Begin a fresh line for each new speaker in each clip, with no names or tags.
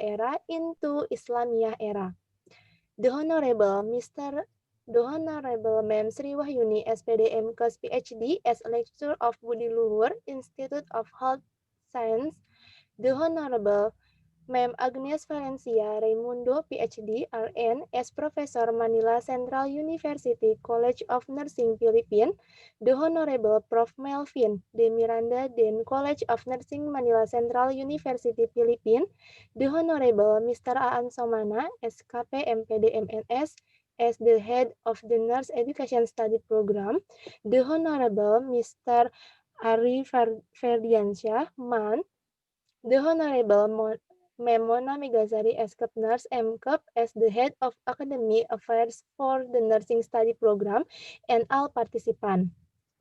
era into Islamiyah era. The Honorable Ma'am Sri Wahyuni, SPD MKes PhD, as Lecturer of Budi Luhur, Institute of Health Science. The Honorable Ma'am Agnes Valencia Raimundo, PhD, RN, as Professor Manila Central University College of Nursing, Philippines. The Honorable Prof. Melvin de Miranda, Dean College of Nursing, Manila Central University, Philippines. The Honorable Mr. Aan Somana, SKP MPD MNS, as the head of the Nurse Education Study Program. The Honorable Mr. Ari Ferdiansyah, MAN. The Honorable Mona Megazari Eskep Nurse MKep as the head of academic affairs for the nursing study program and all participants.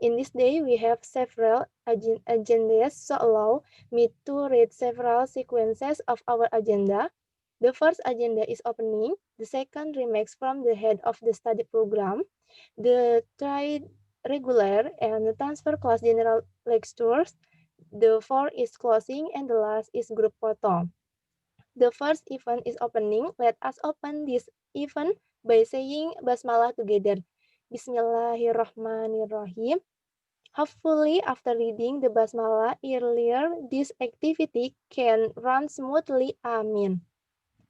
In this day, we have several agendas, so allow me to read several sequences of our agenda. The first agenda is opening, the second remarks from the head of the study program, the third regular and the transfer class general lectures, the fourth is closing, and the last is group photo. The first event is opening. Let us open this event by saying Basmalah together. Bismillahirrahmanirrahim. Hopefully, after reading the Basmalah earlier, this activity can run smoothly. Amin.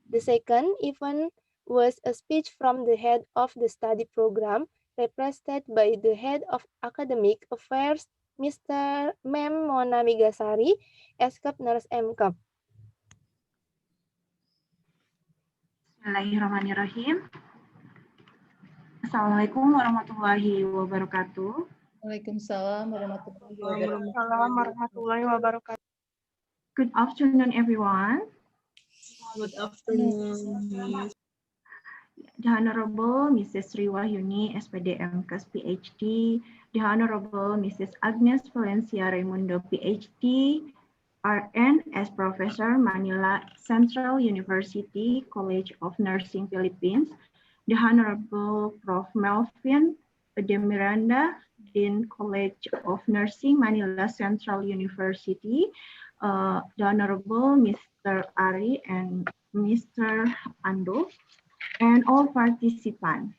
The second event was a speech from the head of the study program, represented by the head of academic affairs, Mr. Mem Mona Migasari, Eskep Nurse MKep.
Bismillahirrahmanirrahim. Assalamualaikum warahmatullahi wabarakatuh.
Waalaikumsalam warahmatullahi wabarakatuh.
Waalaikumsalam warahmatullahi wabarakatuh.
Good afternoon, everyone.
Good afternoon.
The Honorable Mrs. Sri Wahyuni, SPD MKes PhD, the Honorable Mrs. Agnes Valencia Raimundo, PhD, RN as Professor Manila Central University College of Nursing, Philippines, the Honorable Prof. Melvin de Miranda, Dean College of Nursing, Manila Central University, the Honorable Mr. Ari and Mr. Ando, and all participants.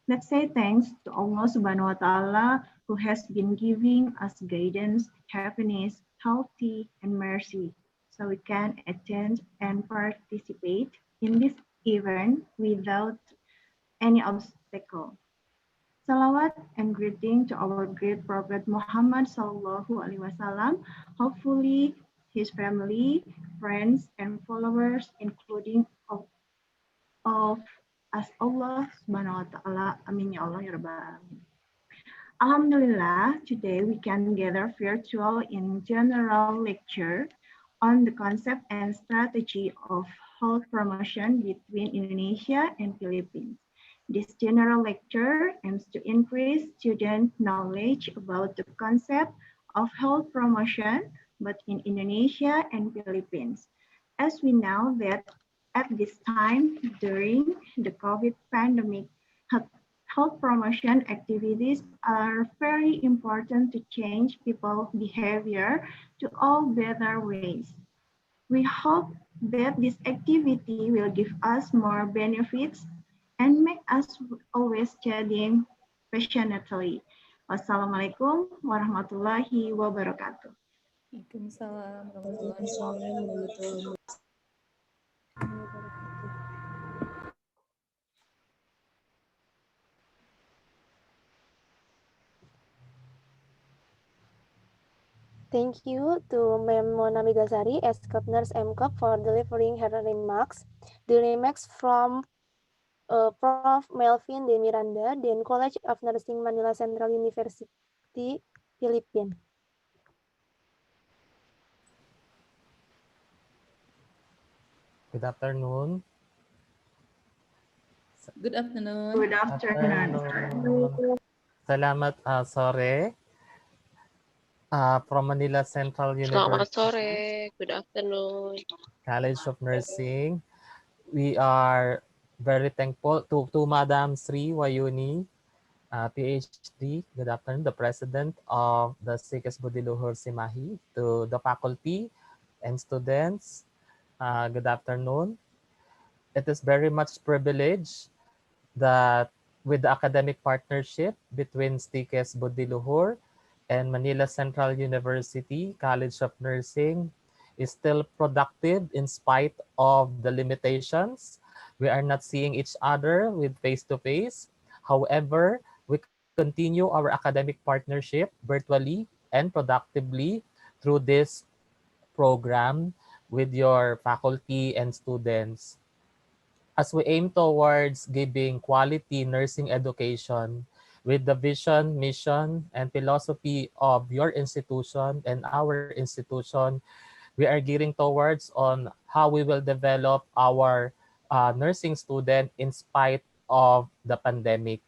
Let's say thanks to Allah Subhanahu wa Ta'ala who has been giving us guidance, happiness, healthy, and mercy, so we can attend and participate in this event without any obstacle. Salawat and greeting to our great Prophet Muhammad Sallallahu Alaihi Wasallam. Hopefully, his family, friends, and followers, including of as Allah Subhanahu wa Ta'ala. Amin ya Allah ya Rabbal Alamin. Alhamdulillah, today we can gather virtual in general lecture on the concept and strategy of health promotion between Indonesia and Philippines. This general lecture aims to increase student knowledge about the concept of health promotion both in Indonesia and Philippines. As we know that at this time during the COVID pandemic, health promotion activities are very important to change people's behavior to all better ways. We hope that this activity will give us more benefits and make us always studying passionately. Wassalamualaikum warahmatullahi wabarakatuh.
Waalaikumsalam warahmatullahi wabarakatuh.
Thank you to Ma'am Mona Migasari, Eskep Nurse MKep, for delivering her remarks. The remarks from Prof. Melvin de Miranda, Dean College of Nursing, Manila Central University, Philippines.
Good afternoon.
Good afternoon.
Good afternoon.
Salamat sore. From Manila Central
Selamat
University
sore, good afternoon.
College of Nursing. We are very thankful to Madam Sri Wayuni, PhD. Good afternoon, the President of the Sikes Budi Luhur Simahi, to the faculty and students, Good afternoon. It is very much privilege that with the academic partnership between Stikes Budiluhur and Manila Central University College of Nursing is still productive in spite of the limitations. We are not seeing each other with face-to-face. However, we continue our academic partnership virtually and productively through this program with your faculty and students. As we aim towards giving quality nursing education with the vision, mission, and philosophy of your institution and our institution, we are gearing towards on how we will develop our nursing student in spite of the pandemic.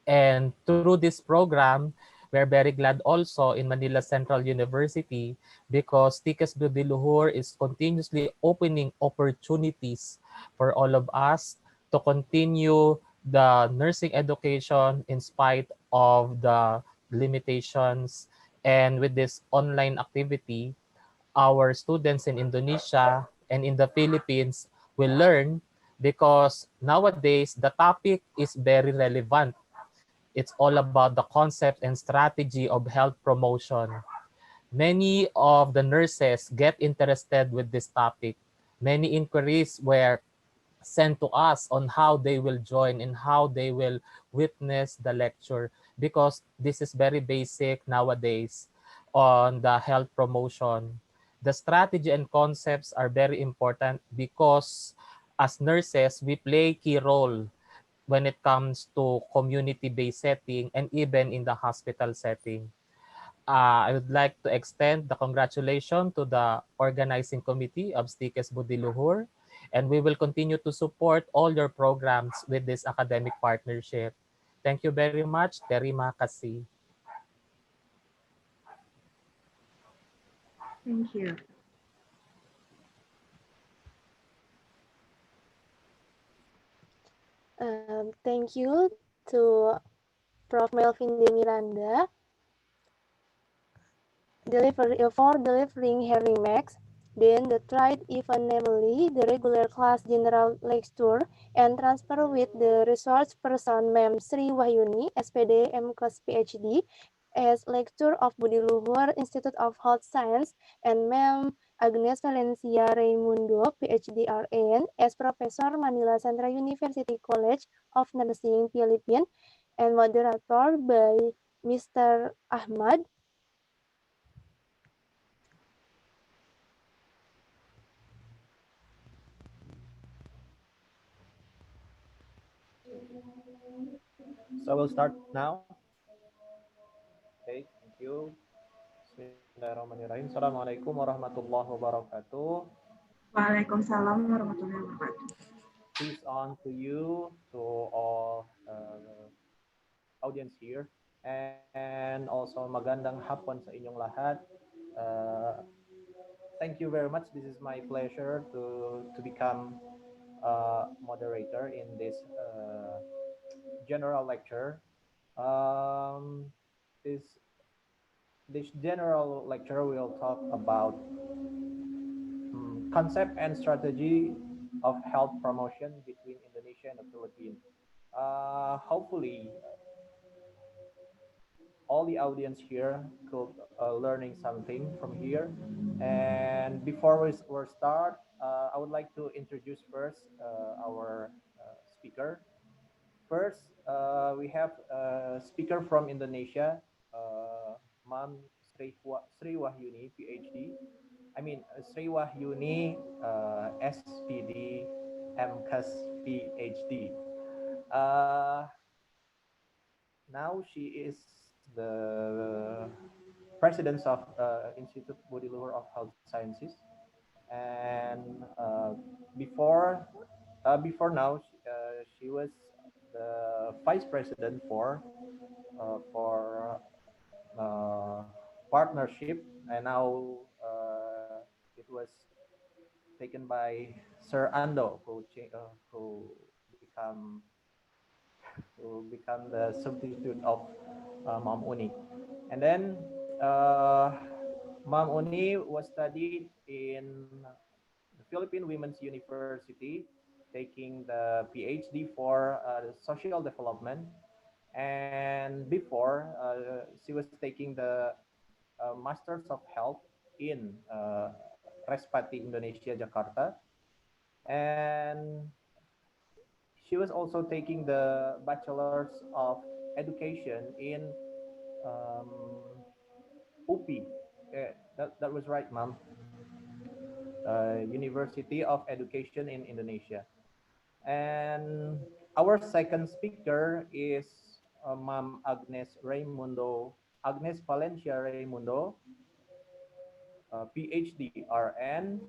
And through this program, we're very glad also in Manila Central University because Tikas Budiluhur is continuously opening opportunities for all of us to continue the nursing education in spite of the limitations. And with this online activity, our students in Indonesia and in the Philippines will learn because nowadays the topic is very relevant. It's all about the concept and strategy of health promotion. Many of the nurses get interested with this topic. Many inquiries were sent to us on how they will join and how they will witness the lecture because this is very basic nowadays on the health promotion. The strategy and concepts are very important because as nurses, we play key role when it comes to community-based setting and even in the hospital setting. I would like to extend the congratulations to the organizing committee of Stikes Budiluhur, and we will continue to support all your programs with this academic partnership. Thank you very much. Terima kasih.
Thank you.
Thank you to Prof. Melvin De Miranda for delivering her remarks. Then the tried event, namely the regular class general lecture, and transfer with the resource person Mem Sri Wahyuni, SPD MKos PhD, as lecturer of Budi Luhur Institute of Health Science, and Mem Agnes Valencia Raimundo, PhD RN, as Professor Manila Central University College of Nursing, Philippines, and moderator by Mr. Ahmad.
So we'll start now. Okay, thank you. Bismillahirrahmanirrahim. Assalamualaikum warahmatullahi wabarakatuh.
Waalaikumsalam warahmatullahi wabarakatuh.
Peace on to you, to all audience here, and also magandang hapon sa inyong lahat. Uh, Thank you very much. This is my pleasure to become moderator in this general lecture. Um, this this general lecture will talk about concept and strategy of health promotion between Indonesia and the Philippines. Hopefully, all the audience here could learning something from here. And before we start, I would like to introduce first our speaker. First, we have a speaker from Indonesia, Mam Sri Wahyuni, PhD. I mean, Sri Wahyuni, SPD, MCAS, PhD. Uh, Now she is the president of Institute Budiluhur of Health Sciences, and before now she was the vice president for uh, partnership, and now it was taken by Sir Ando, who become the substitute of Mom Uni. And then Mom Uni was studied in the Philippine Women's University, taking the PhD for social development. And before, she was taking the Masters of Health in Respati, Indonesia, Jakarta. And she was also taking the Bachelor's of Education in um, UPI. That was right, ma'am. University of Education in Indonesia. And our second speaker is Ma'am Agnes Valencia Raimundo, PhD RN.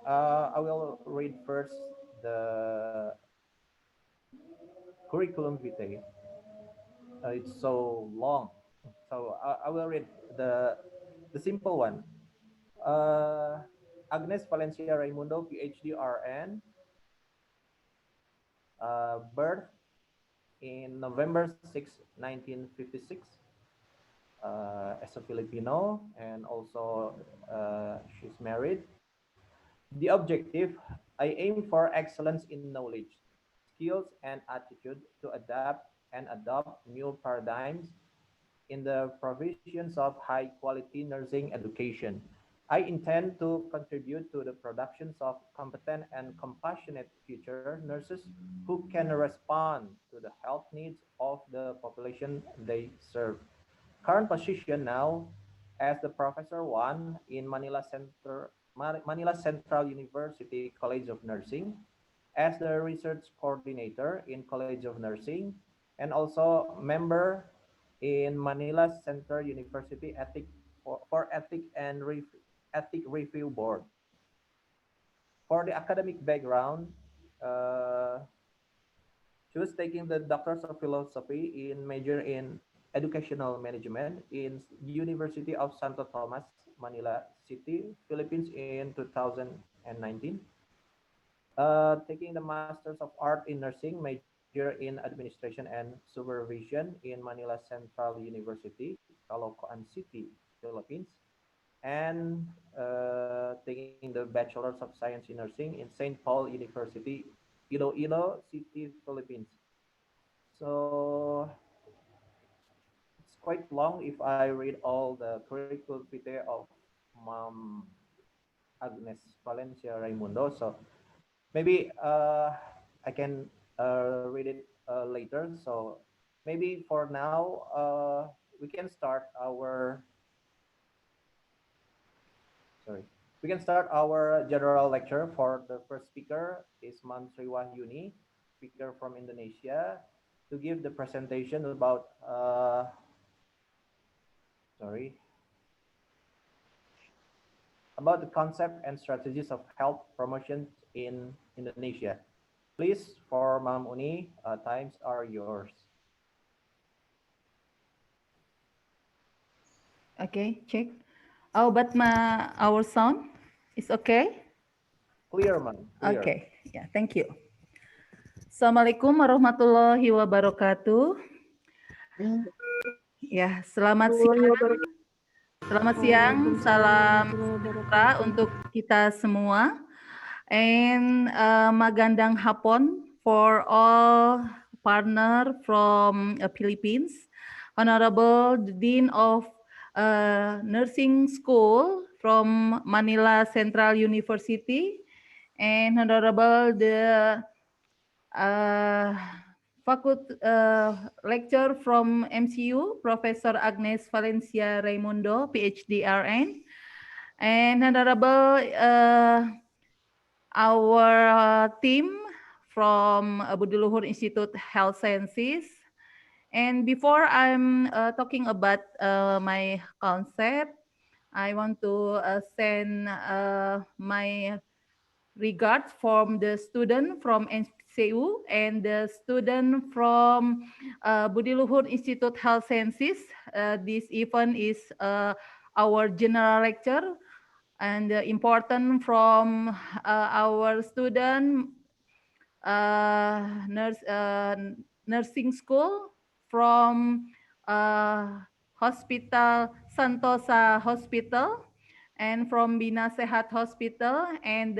I will read first the curriculum vitae. It's so long, so I will read the simple one. Uh, Agnes Valencia Raimundo, PhD RN, birth in November 6, 1956, as a Filipino, and also she's married. The objective: I aim for excellence in knowledge, skills, and attitude to adapt and adopt new paradigms in the provisions of high quality nursing education. I intend to contribute to the productions of competent and compassionate future nurses who can respond to the health needs of the population they serve. Current position now as the Professor 1 in Manila Central University College of Nursing, as the Research Coordinator in College of Nursing, and also member in Manila Center University for Ethic and Ethic Review Board. For the academic background, uh, she was taking the Doctors of Philosophy in major in Educational Management in University of Santo Tomas, Manila City, Philippines in 2019. Taking the Masters of Art in Nursing, major in Administration and Supervision in Manila Central University, Caloocan City, Philippines. And taking the Bachelor's of Science in Nursing in St. Paul University, Iloilo City, Philippines. So it's quite long if I read all the curriculum vitae of Mom Agnes Valencia Raimundo. So maybe I can read it later. So maybe for now, we can start our sorry. We can start our general lecture. For the first speaker is Ma'am Sri Wahyuni, speaker from Indonesia, to give the presentation about sorry about the concept and strategies of health promotion in Indonesia. Please, for Ma'am Uni, times are yours.
Okay, check. Oh, but our sound is okay?
Clear, ma'am. Clear.
Okay, yeah, thank you. Assalamualaikum warahmatullahi wabarakatuh. Ya, selamat siang. Selamat siang, salam sejahtera untuk kita semua. And magandang hapon for all partner from Philippines. Honorable Dean of Nursing School from Manila Central University, and Honorable the faculty lecture from MCU, Professor Agnes Valencia Raimundo, PhD RN, and Honorable our team from Budi Luhur Institute Health Sciences. And before I'm talking about my concept, I want to send my regards from the student from NCU and the student from Budi Luhur Institute Health Sciences. This event is our general lecture, and important from our student nursing school from Hospital Santosa Hospital and from Bina Sehat Hospital and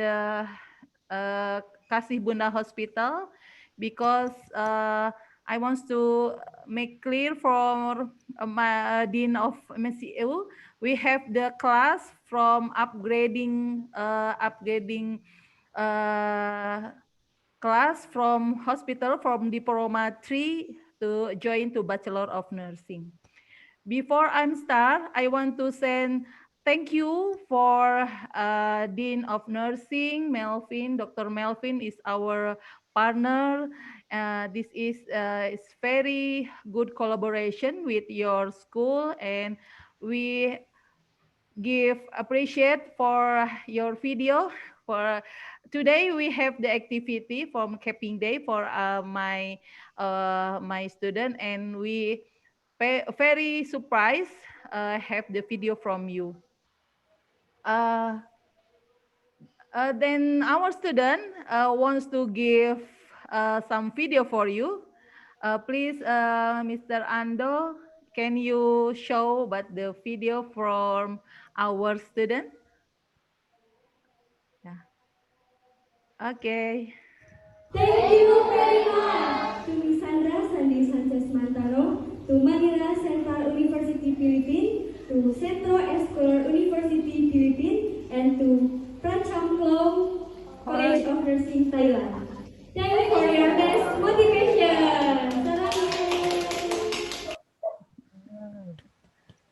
Kasih Bunda Hospital, because I want to make clear for my Dean of MCU, we have the class from upgrading class from hospital from diploma 3 to join to Bachelor of Nursing. Before I'm start, I want to send thank you for Dean of Nursing, Melvin. Dr. Melvin is our partner. This is very good collaboration with your school, and we give appreciate for your video. For today, we have the activity from camping day for my student, and we very surprised have the video from you. Uh, then our student wants to give some video for you. Please, Mr. Ando, can you show but the video from our student? Yeah. Okay.
Thank you very much to Miss Sandra Sandi Sanchez Mantaro, to Manila Central University Philippine, to Centro Escolar University Philippine, and to Prachangklong College of Nursing Thailand. Thank you for your best motivation.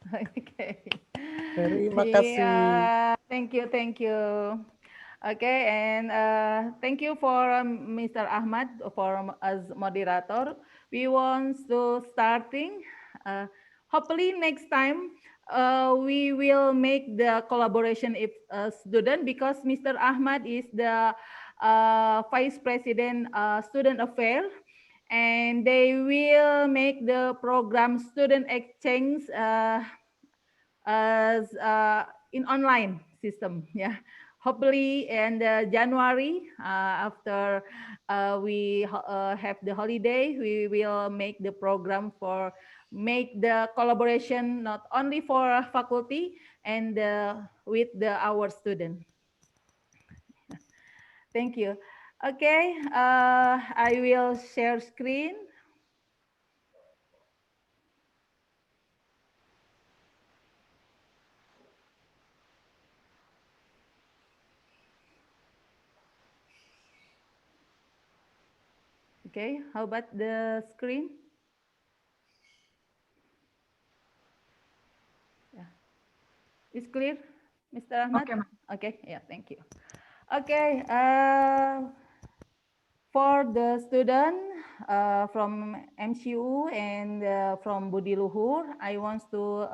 Okay.
Terima kasih.
Yeah. Thank you. Thank you. Okay, and thank you for Mr. Ahmad for as moderator. We want to starting. Hopefully next time we will make the collaboration if student, because Mr. Ahmad is the Vice President Student Affairs, and they will make the program student exchange as in online system. Yeah, hopefully in January, after we have the holiday, we will make the program for make the collaboration not only for faculty and with our student. Thank you. Okay, I will share screen. Okay, how about the screen? Yeah, it's clear, Mr. Ahmad?
Okay,
Okay, yeah, thank you. Okay, for the student from MCU and from Budi Luhur, I want to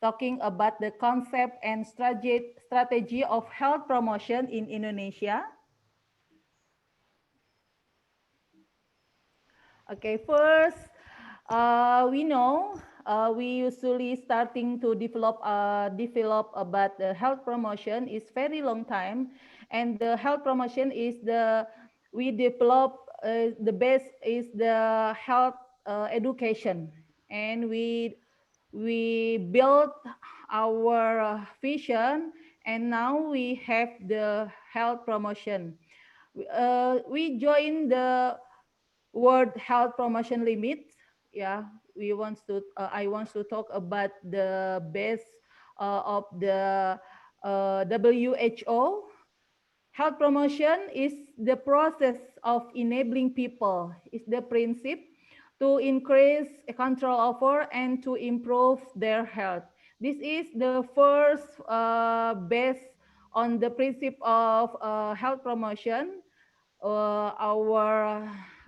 talking about the concept and strategy of health promotion in Indonesia. Okay, first, we know we usually starting to develop about the health promotion is very long time, and the health promotion is we develop the best is the health education, and we build our vision, and now we have the health promotion. We join the World Health Promotion Limit. Yeah, I want to talk about the base of the WHO. Health promotion is the process of enabling people. Is the principle to increase control over and to improve their health. This is the first base on the principle of health promotion.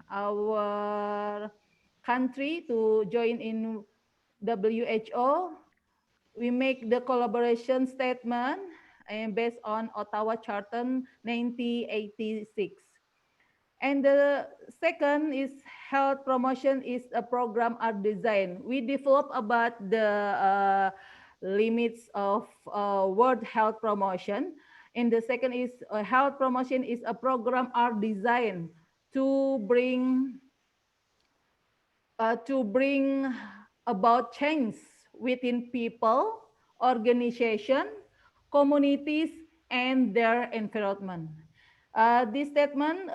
Our country to join in WHO. We make the collaboration statement and based on Ottawa Charter 1986. And the second is health promotion is a program are design. We develop about the limits of World Health Promotion. And the second is health promotion is a program are designed to bring about change within people, organization, communities, and their environment. This statement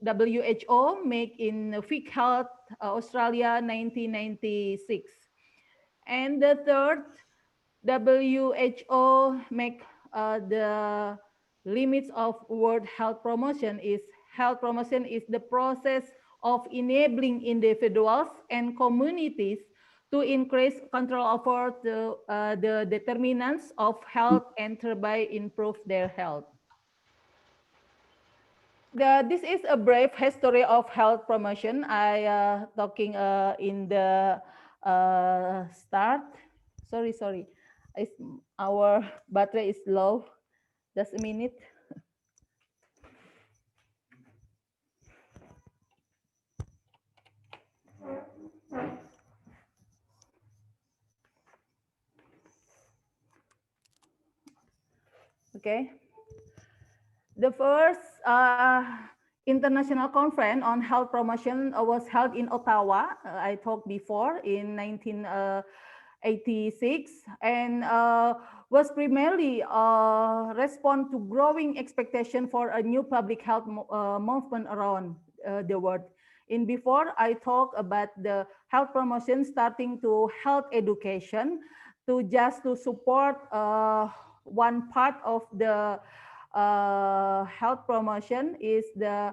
WHO make in Fig Health Australia 1996. And the third, WHO make the limits of world health promotion is the process of enabling individuals and communities to increase control over the determinants of health and thereby improve their health. This is a brief history of health promotion. I talking in the start. Sorry. Our battery is low. Just a minute. Okay. The first international conference on health promotion was held in Ottawa. I talked before in 1986, and was primarily respond to growing expectation for a new public health movement around the world. In before, I talk about the health promotion starting to health education to just to support one part of the health promotion is the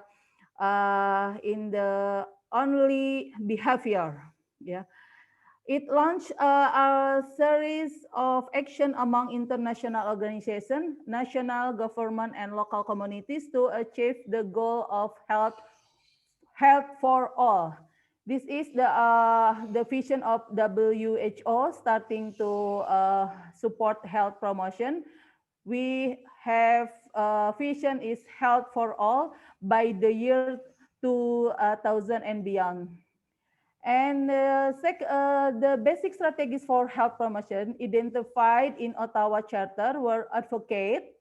in the only behavior. Yeah, it launched a series of action among international organizations, national government, and local communities to achieve the goal of health for all. This is the vision of WHO, starting to support health promotion. We have vision is health for all by the year 2000 and beyond. And the basic strategies for health promotion identified in Ottawa Charter were advocate.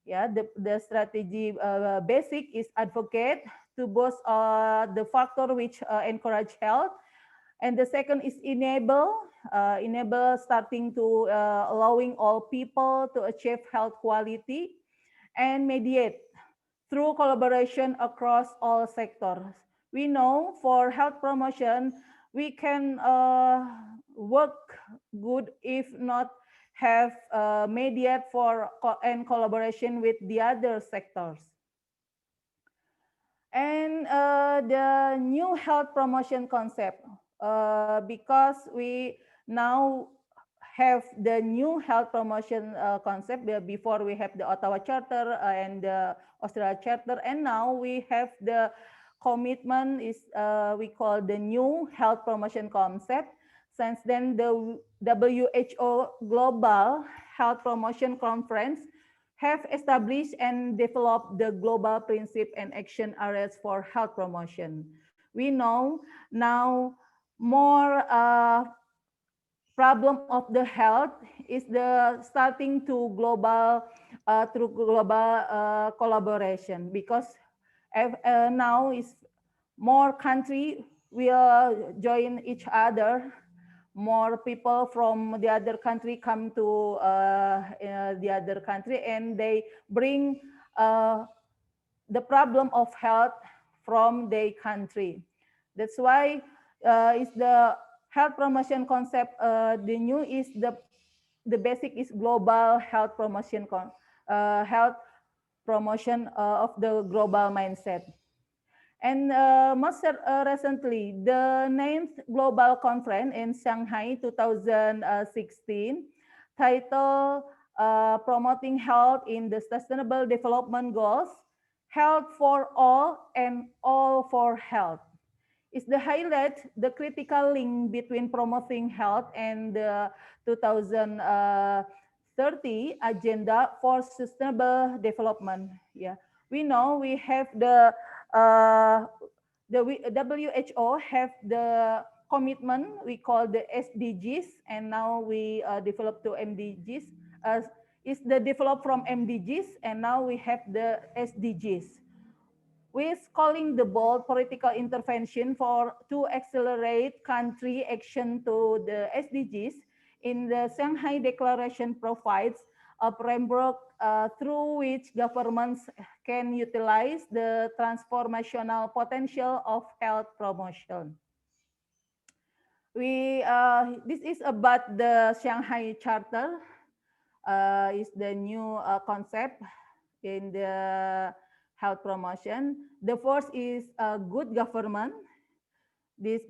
Yeah, the strategy basic is advocate to boost the factor which encourage health. And the second is enable starting to allowing all people to achieve health quality, and mediate through collaboration across all sectors. We know for health promotion, we can work good if not have mediate for and collaboration with the other sectors. And the new health promotion concept, because we now have the new health promotion concept. Before we have the Ottawa Charter and the Australia Charter, and now we have the commitment is we call the new health promotion concept. Since then, the WHO Global Health Promotion Conference have established and developed the global principle and action areas for health promotion. We know now more problem of the health is the starting to global through global collaboration, because now is more country will join each other. More people from the other country come to the other country, and they bring the problem of health from their country. That's why is the health promotion concept. The new is the basic is global health promotion health promotion of the global mindset. And most recently, the 9th Global Conference in Shanghai 2016, titled Promoting Health in the Sustainable Development Goals, Health for All and All for Health, is the highlight the critical link between promoting health and the 2030 Agenda for Sustainable Development. Yeah, we know we have uh, the WHO have the commitment we call the SDGs, and now we develop to MDGs. Is the develop from MDGs, and now we have the SDGs, with calling the bold political intervention for to accelerate country action to the SDGs. In the Shanghai Declaration provides a framework through which governments can utilize the transformational potential of health promotion. This is about the Shanghai Charter. Is the new concept in the health promotion. The first is good government. This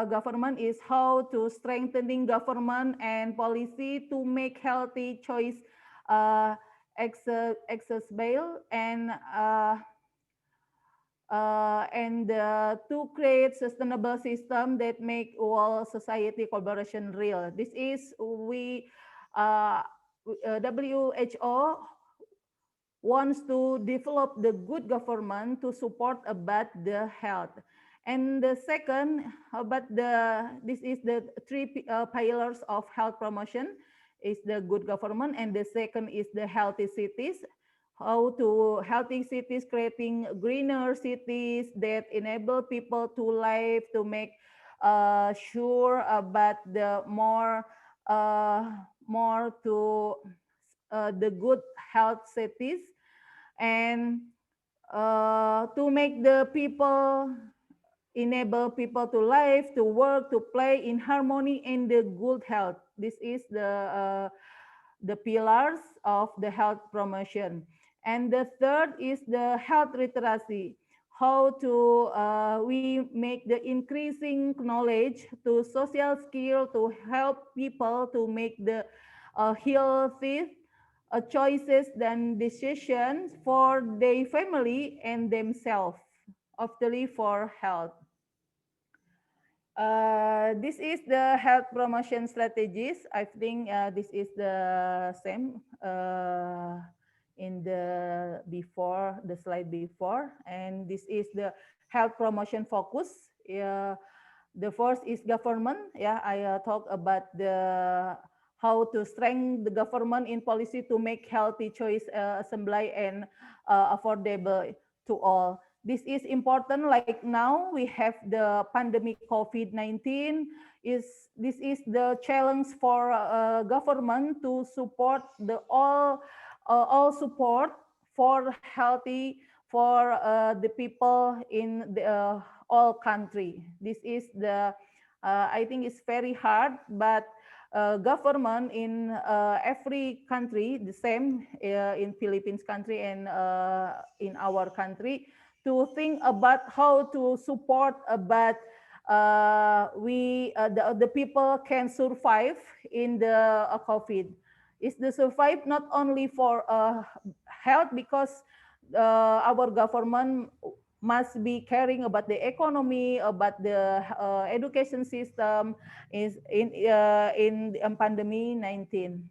government is how to strengthening government and policy to make healthy choice accessible and to create sustainable system that make all society collaboration real. This is uh, WHO wants to develop the good government to support about the health. And the second about this is the three pillars of health promotion is the good government, and the second is the healthy cities. How to healthy cities, creating greener cities that enable people to live, to make sure about the more to the good health cities, and to make the people enable people to live, to work, to play in harmony in the good health. This is the pillars of the health promotion. And the third is the health literacy. How to we make the increasing knowledge to social skill to help people to make the healthy choices and decisions for their family and themselves, optimally for health. This is the health promotion strategies. I think this is the same in the slide before, and this is the health promotion focus. The first is government. Yeah, I talk about the how to strengthen the government in policy to make healthy choice assembly and affordable to all. This is important. Like now, we have the pandemic COVID-19. This is the challenge for government to support the all support for healthy for the people in the all country. This is the I think it's very hard, but government in every country the same in Philippines country and in our country to think about how to support about the people can survive in the COVID. Is the survive not only for health, because our government must be caring about the economy, about the education system is in pandemic 19.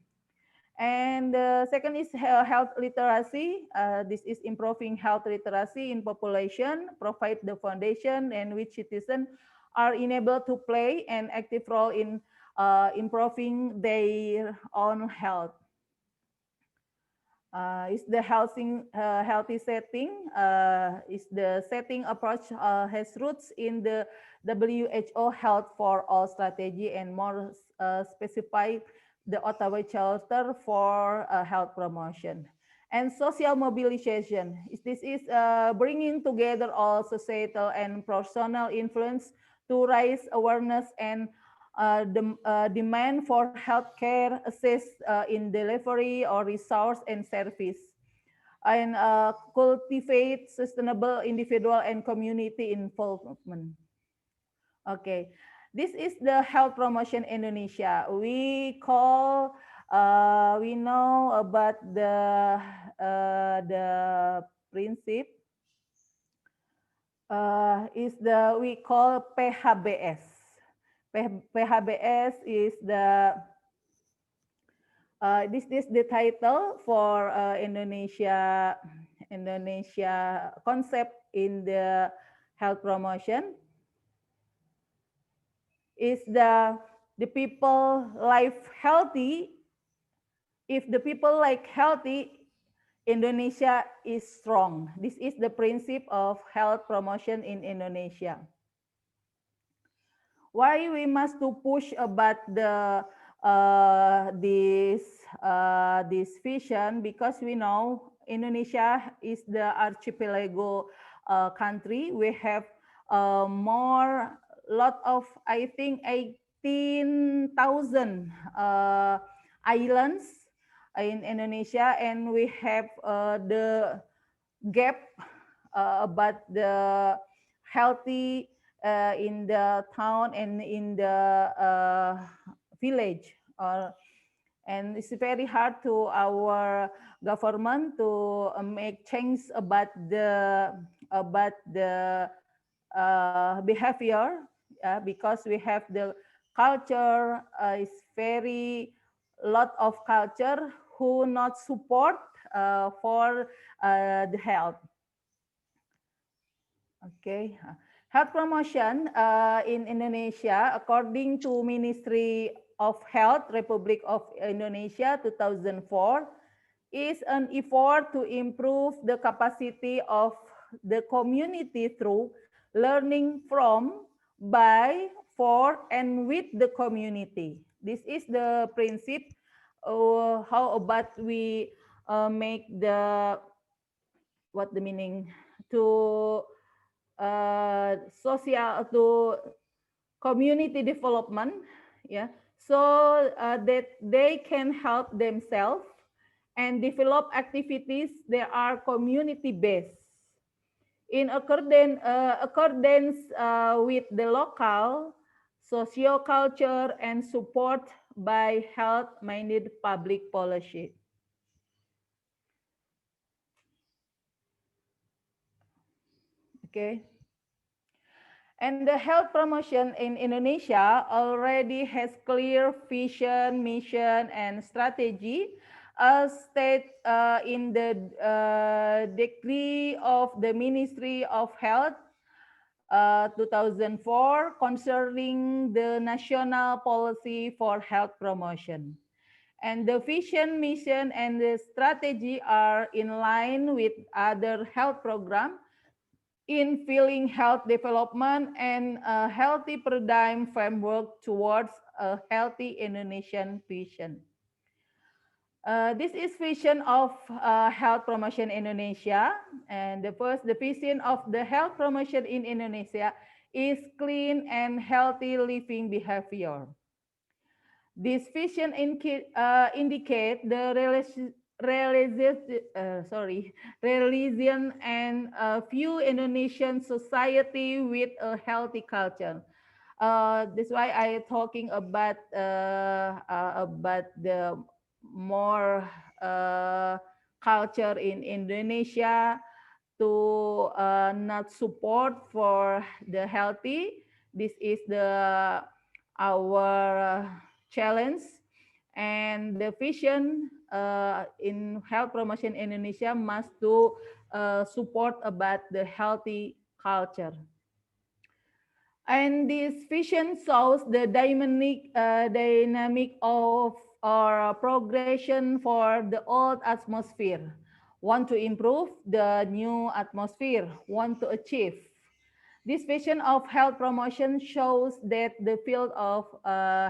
And second is health literacy. This is improving health literacy in population, provide the foundation in which citizens are enabled to play an active role in improving their own health. Is the healthy setting, is the setting approach has roots in the WHO Health for All strategy, and more specified the Ottawa Charter for health promotion. And social mobilization. This is bringing together all societal and personal influence to raise awareness and the demand for healthcare access in delivery or resource and service, and cultivate sustainable individual and community involvement. Okay, this is the health promotion Indonesia. We know about the principle is the we call PHBS. PHBS is this is the title for Indonesia concept in the health promotion. Is the people life healthy. If the people like healthy, Indonesia is strong. This is the principle of health promotion in Indonesia. Why we must to push about the this vision, because we know Indonesia is the archipelago country. We have more lot of, I think, 18,000 islands in Indonesia, and we have the gap about the healthy in the town and in the village. And it's very hard to our government to make change about the behavior, because we have the culture is very lot of culture who not support for the health. Okay. Health promotion in Indonesia, according to Ministry of Health, Republic of Indonesia 2004, is an effort to improve the capacity of the community through learning from, by, for, and with the community. This is the principle. How about we make the, what the meaning, to social, to community development, yeah, so that they can help themselves and develop activities that are community based in accordance with the local socio-culture and support by health-minded public policy. Okay. And the health promotion in Indonesia already has clear vision, mission, and strategy, as stated in the decree of the Ministry of Health 2004 concerning the national policy for health promotion. And the vision, mission, and the strategy are in line with other health programs in filling health development and a healthy paradigm framework towards a healthy Indonesian vision. This is vision of health promotion Indonesia. And the vision of the health promotion in Indonesia is clean and healthy living behavior. This vision indicate the religion and view Indonesian society with a healthy culture. That's why I talking about the more culture in Indonesia to not support for the healthy. This is the our challenge, and the vision in health promotion Indonesia must to support about the healthy culture. And this vision shows the dynamic of our progression for the old atmosphere. Want to improve the new atmosphere, want to achieve. This vision of health promotion shows that the field of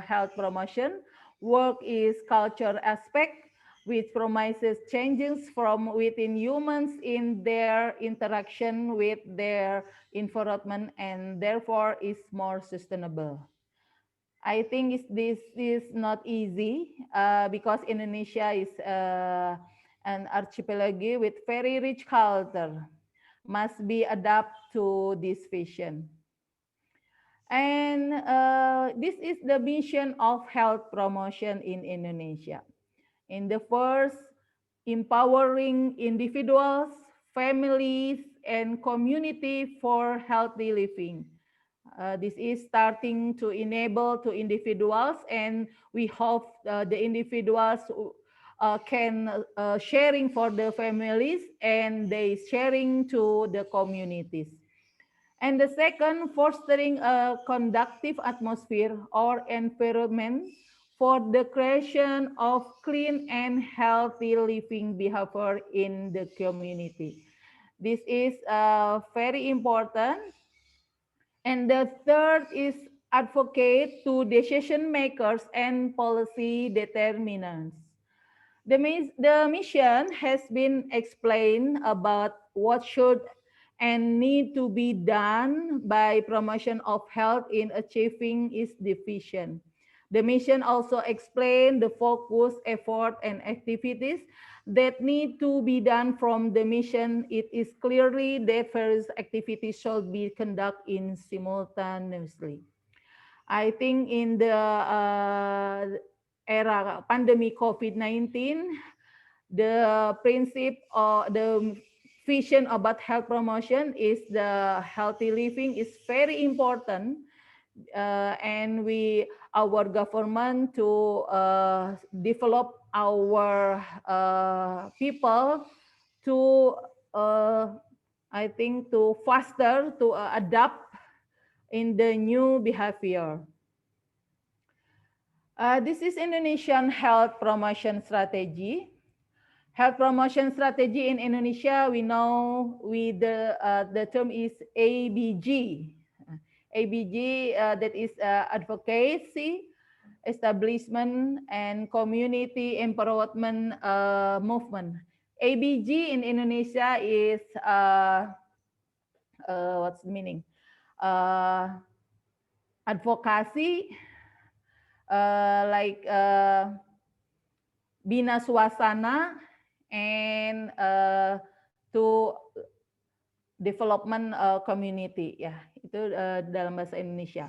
health promotion work is culture aspect, which promises changes from within humans in their interaction with their environment and therefore is more sustainable. I think this is not easy because Indonesia is an archipelago with very rich culture, must be adapt to this vision. And this is the mission of health promotion in Indonesia. In the first, empowering individuals, families, and community for healthy living. This is starting to enable to individuals, and we hope the individuals can sharing for the families and they sharing to the communities. And the second, fostering a conducive atmosphere or environment for the creation of clean and healthy living behavior in the community. This is very important. And the third is advocate to decision makers and policy determinants. The mission has been explained about what should and need to be done by promotion of health in achieving its vision. The mission also explained the focus, effort, and activities that need to be done from the mission. It is clearly that various activities should be conducted in simultaneously. I think in the era pandemic COVID-19, the principle or the vision about health promotion is the healthy living is very important, and our government to develop our people to I think to faster to adapt in the new behavior. This is Indonesian health promotion strategy. Health promotion strategy in Indonesia, we know the term is ABG. ABG, that is advocacy, establishment, and community empowerment movement. ABG in Indonesia is what's the meaning? Advocacy, like bina suasana, and to development community. Ya, itu dalam bahasa Indonesia.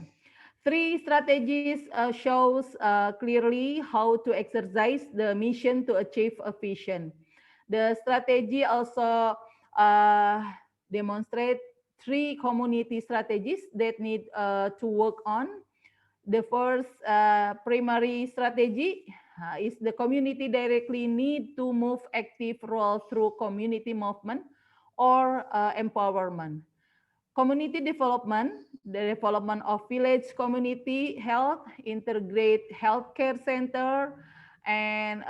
Three strategies shows clearly how to exercise the mission to achieve a vision. The strategy also demonstrate three community strategies that need to work on. The first primary strategy is the community directly need to move active role through community movement or empowerment. Community development, the development of village community health, integrate healthcare center, and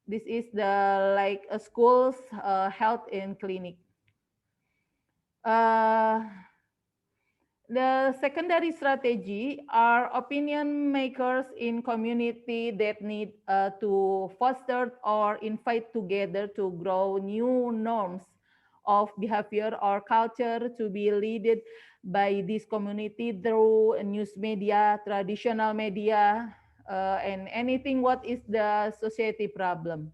this is the like schools, health and clinic. The secondary strategy are opinion makers in community that need to foster or invite together to grow new norms of behavior or culture to be led by this community through news media, traditional media, and anything what is the society problem.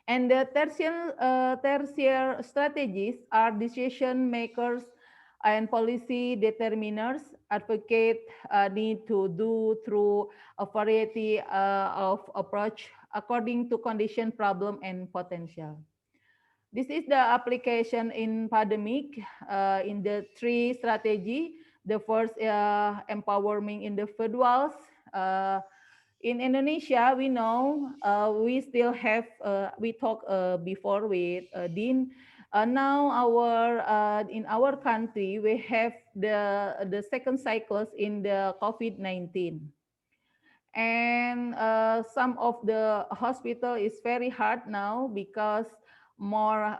And the tertiary strategies are decision makers and policy determiners advocate need to do through a variety of approach according to condition, problem, and potential. This is the application in pandemic in the three strategy. The first, empowering individuals. In Indonesia, we know we still have, we talked before with Dean. Now in our country, we have the second cycles in the COVID-19. And some of the hospital is very hard now because more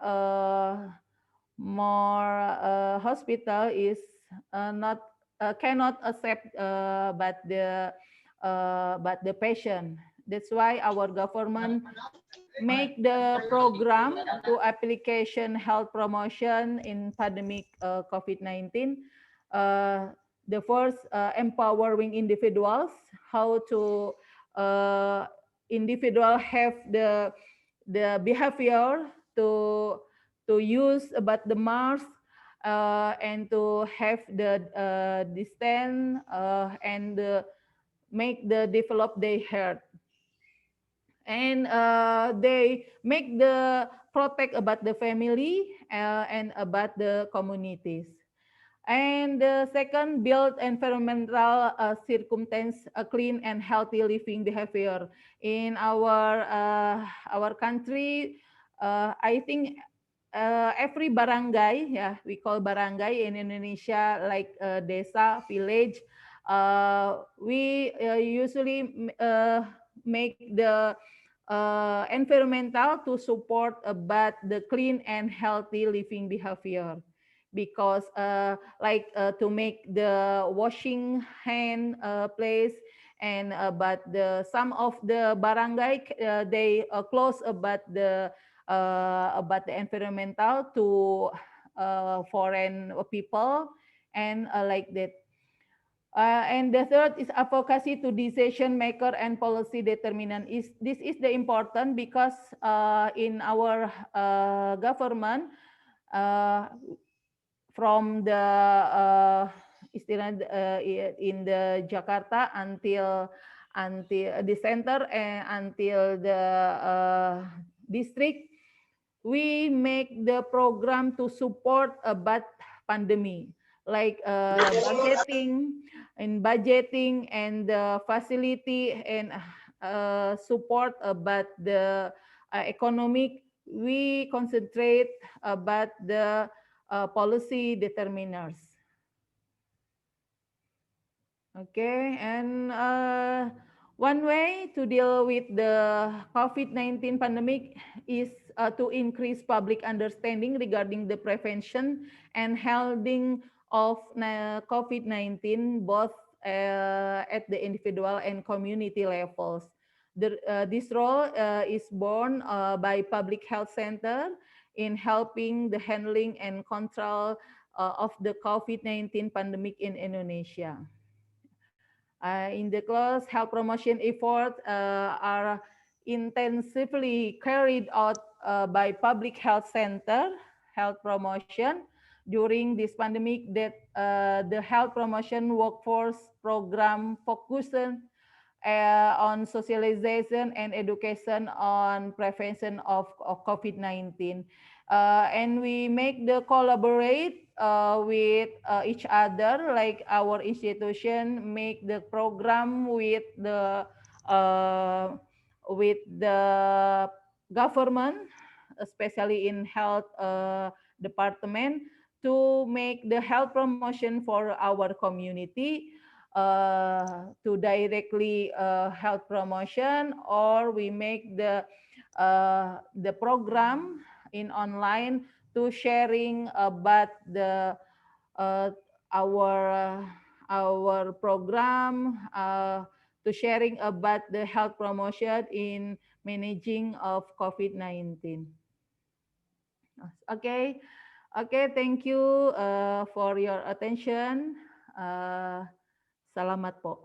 hospital is not cannot accept but the patient. That's why our government make the program to application health promotion in pandemic COVID-19. The first, empowering individuals, how to individual have the behavior to use about the mask and to have the distance and make the develop their health. And they make the protect about the family and about the communities. And the second, build environmental circumstance, a clean and healthy living behavior in our country. I think every barangay, yeah, we call barangay in Indonesia, like desa, village. We usually make the environmental to support about the clean and healthy living behavior. because to make the washing hand place, and but some of the barangay they close about the environmental to foreign people, and like that. And the third is advocacy to decision maker and policy determinant. This is the important because in our government, uh, from the in the Jakarta until the center and until the district, we make the program to support about pandemic, like budgeting and the facility and support about the economic. We concentrate about the policy determiners. Okay, and one way to deal with the COVID-19 pandemic is to increase public understanding regarding the prevention and handling of COVID-19, both at the individual and community levels. This role is borne by public health center in helping the handling and control of the COVID-19 pandemic in Indonesia. In the close, health promotion efforts are intensively carried out by public health center health promotion during this pandemic. That the health promotion workforce program focuses on socialization and education on prevention of COVID-19. And we make the collaborate with each other, like our institution make the program with the government, especially in health department, to make the health promotion for our community, to directly health promotion, or we make the program in online to sharing about the uh, our our program, to sharing about the health promotion in managing of COVID-19. Okay, okay, thank you for your attention. Selamat po.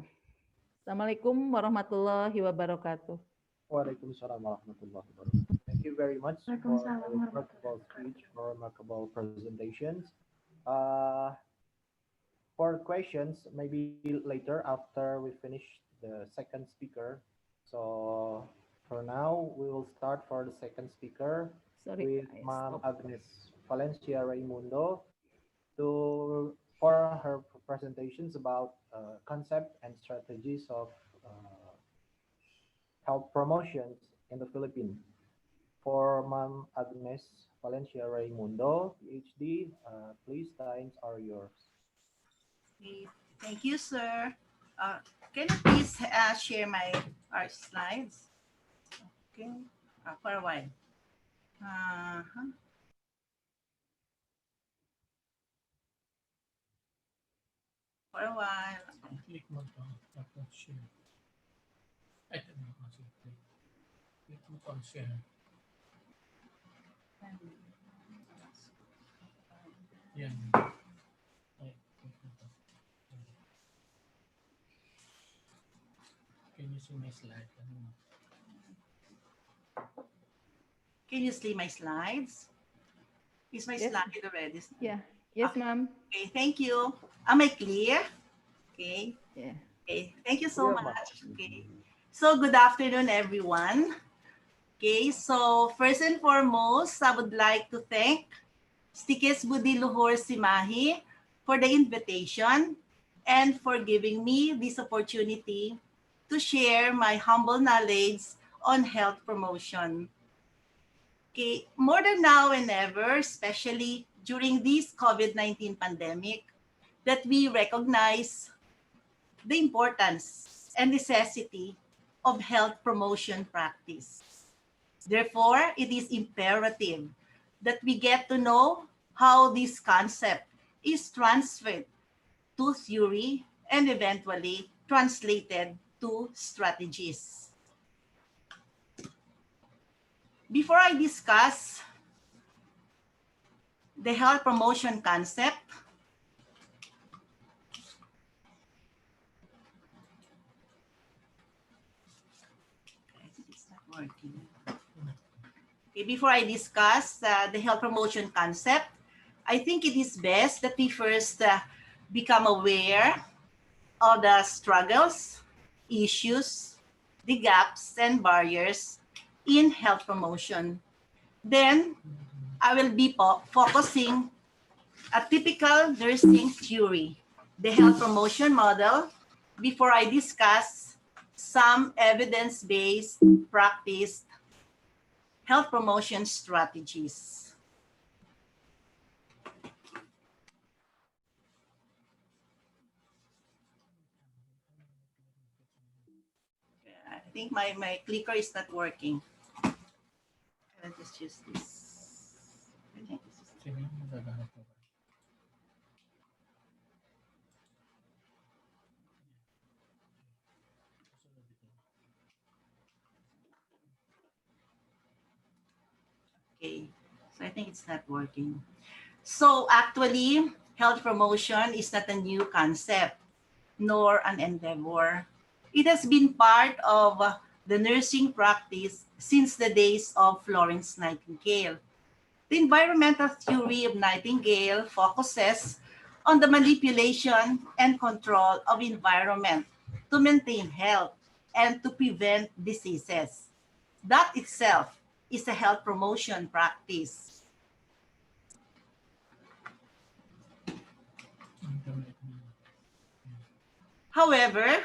Assalamualaikum warahmatullahi wabarakatuh.
Waalaikumsalam warahmatullahi wabarakatuh. Thank you very much for a remarkable speech, for remarkable presentations. Uh, for questions, maybe later after we finish the second speaker. So for now, we will start for the second speaker with Ma'am Agnes Valencia Raimundo for her presentations about concept and strategies of health promotions in the Philippines. For Ma'am Agnes Valencia Raimundo, PhD, please, times are yours.
Okay. Thank you, sir. Can you please share my slides? Okay, for a while. For a while.
Click mo to, tapos share. Ito na kasi. Click mo to share. Yan. Can you see my slide?
Can you see my slides? Is my slide already?
Yeah. Yes, ma'am.
Okay, thank you. Am I clear? Okay.
Yeah.
Okay, thank you so much. Okay. So good afternoon, everyone. Okay, so first and foremost, I would like to thank Stikes Budi Luhur Simahi for the invitation and for giving me this opportunity to share my humble knowledge on health promotion. Okay, more than now and ever, especially during this COVID-19 pandemic, that we recognize the importance and necessity of health promotion practice. Therefore, it is imperative that we get to know how this concept is transferred to theory and eventually translated to strategies. Before I discuss the health promotion concept, it's not working. Okay, before I discuss the health promotion concept, I think it is best that we first become aware of the struggles, issues, the gaps, and barriers in health promotion. Then I will be focusing a typical nursing theory, the health promotion model, before I discuss some evidence-based practice health promotion strategies. I think my clicker is not working. I'll just use this. I think this is okay. So I think it's not working. So actually, health promotion is not a new concept, nor an endeavor. It has been part of the nursing practice since the days of Florence Nightingale. The environmental theory of Nightingale focuses on the manipulation and control of environment to maintain health and to prevent diseases. That itself is a health promotion practice. However,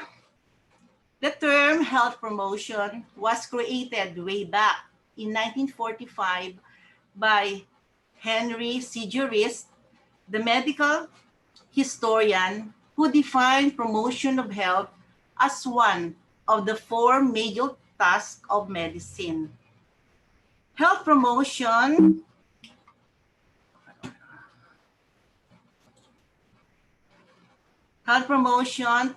the term health promotion was created way back in 1945 by Henry C. Jurist, the medical historian who defined promotion of health as one of the four major tasks of medicine. Health promotion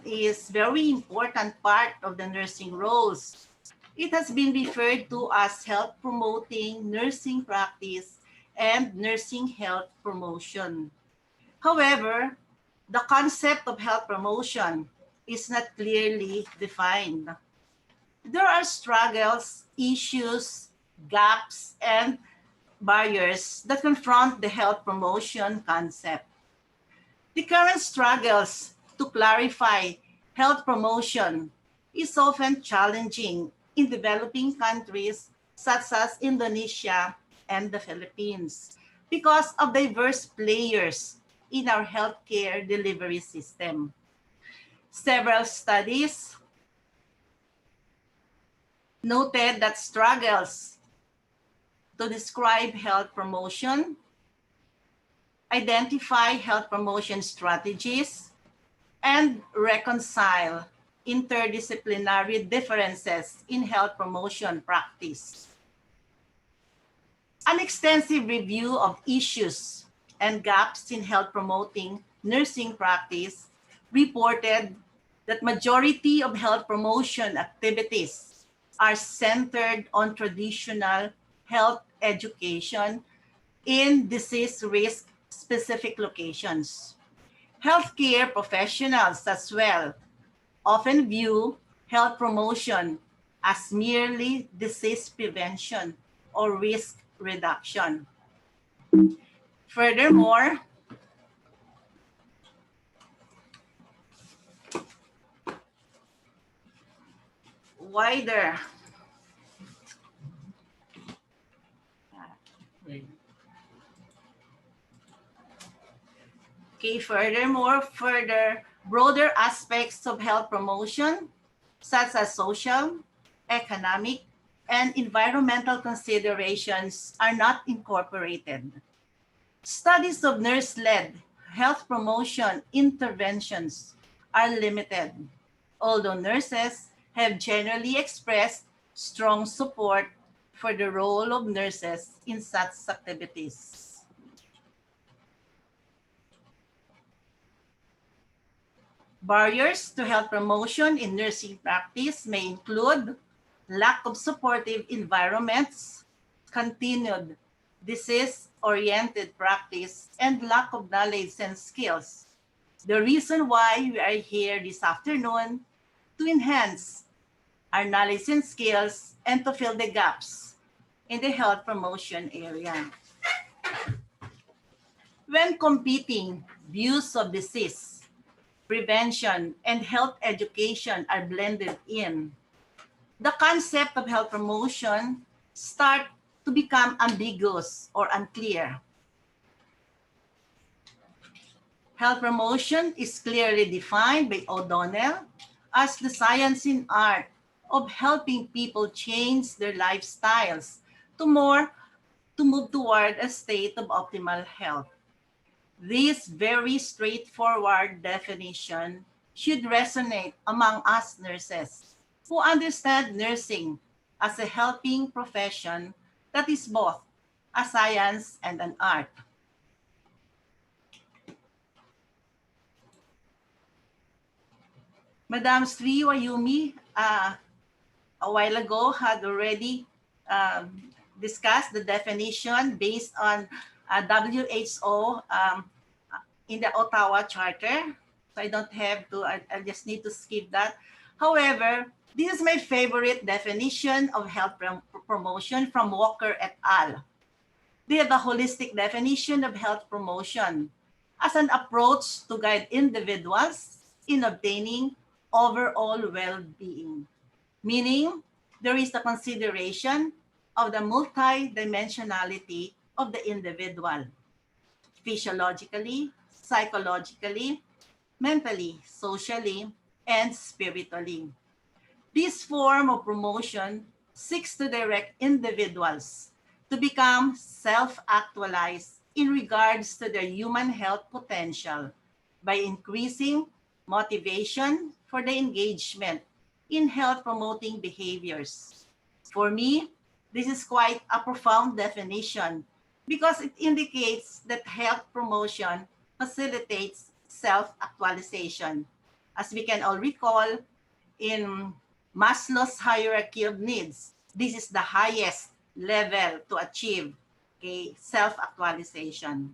is very important part of the nursing roles. It has been referred to as health promoting nursing practice and nursing health promotion. However, the concept of health promotion is not clearly defined. There are struggles, issues, gaps, and barriers that confront the health promotion concept. The current struggles to clarify health promotion is often challenging in developing countries such as Indonesia and the Philippines because of diverse players in our healthcare delivery system. Several studies noted that struggles to describe health promotion, identify health promotion strategies, and reconcile interdisciplinary differences in health promotion practice. An extensive review of issues and gaps in health promoting nursing practice reported that majority of health promotion activities are centered on traditional health education in disease risk specific locations. Healthcare professionals as well often view health promotion as merely disease prevention or risk reduction. Furthermore, wider broader aspects of health promotion, such as social, economic, and environmental considerations are not incorporated. Studies of nurse-led health promotion interventions are limited, although nurses have generally expressed strong support for the role of nurses in such activities. Barriers to health promotion in nursing practice may include lack of supportive environments, continued disease-oriented practice, and lack of knowledge and skills. The reason why we are here this afternoon to enhance our knowledge and skills and to fill the gaps in the health promotion area. When competing views of disease, prevention, and health education are blended in, the concept of health promotion start to become ambiguous or unclear. Health promotion is clearly defined by O'Donnell as the science and art of helping people change their lifestyles to move toward a state of optimal health. This very straightforward definition should resonate among us nurses who understand nursing as a helping profession that is both a science and an art. Madam Sri Wayumi a while ago had already discussed the definition based on WHO in the Ottawa Charter. So I don't have to, I just need to skip that. However, this is my favorite definition of health promotion from Walker et al. They have a holistic definition of health promotion as an approach to guide individuals in obtaining overall well-being, meaning there is the consideration of the multidimensionality of the individual, physiologically, psychologically, mentally, socially, and spiritually. This form of promotion seeks to direct individuals to become self-actualized in regards to their human health potential by increasing motivation for the engagement in health-promoting behaviors. For me, this is quite a profound definition because it indicates that health promotion facilitates self-actualization. As we can all recall, in Maslow's hierarchy of needs, this is the highest level to achieve self-actualization.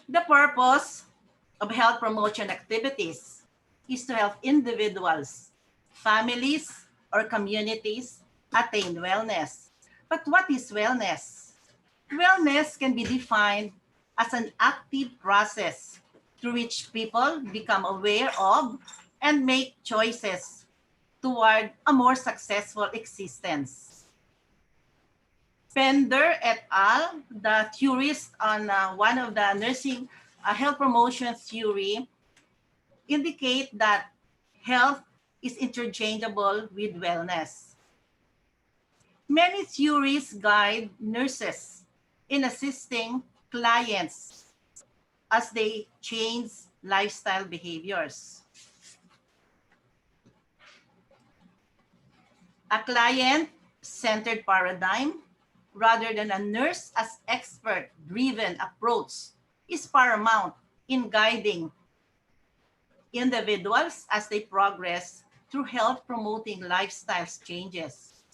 The purpose of health promotion activities is to help individuals, families, or communities attain wellness. But what is wellness? Wellness can be defined as an active process through which people become aware of and make choices toward a more successful existence. Pender et al., the theorist on one of the nursing health promotion theory, indicate that health is interchangeable with wellness. Many theories guide nurses in assisting clients as they change lifestyle behaviors. A client-centered paradigm rather than a nurse as expert-driven approach is paramount in guiding individuals as they progress through health-promoting lifestyle changes.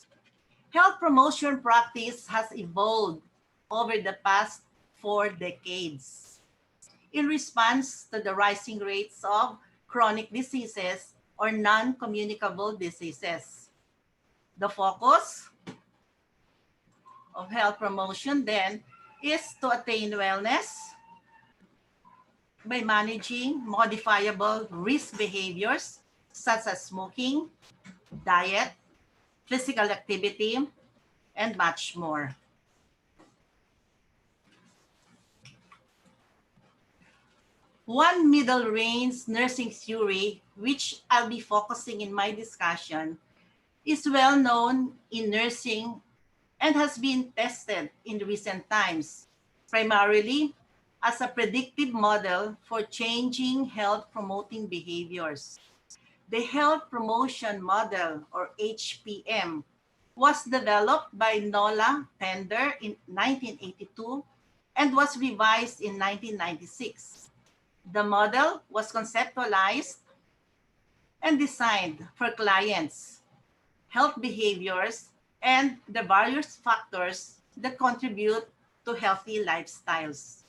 Health promotion practice has evolved over the past 4 decades in response to the rising rates of chronic diseases or non-communicable diseases. The focus of health promotion then is to attain wellness by managing modifiable risk behaviors such as smoking, diet, physical activity, and much more. One middle range nursing theory, which I'll be focusing in my discussion, is well known in nursing and has been tested in recent times, primarily as a predictive model for changing health promoting behaviors. The Health Promotion Model, or HPM, was developed by Nola Pender in 1982 and was revised in 1996. The model was conceptualized and designed for clients, health behaviors, and the various factors that contribute to healthy lifestyles.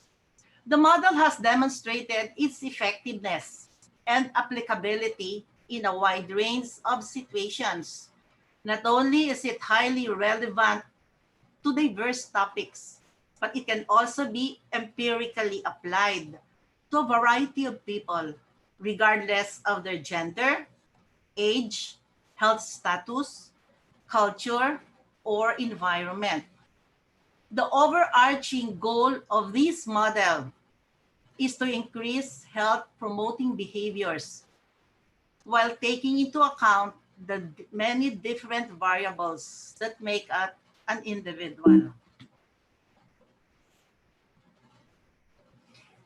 The model has demonstrated its effectiveness and applicability in a wide range of situations. Not only is it highly relevant to diverse topics, but it can also be empirically applied to a variety of people, regardless of their gender, age, health status, culture, or environment. The overarching goal of this model is to increase health promoting behaviors while taking into account the many different variables that make up an individual.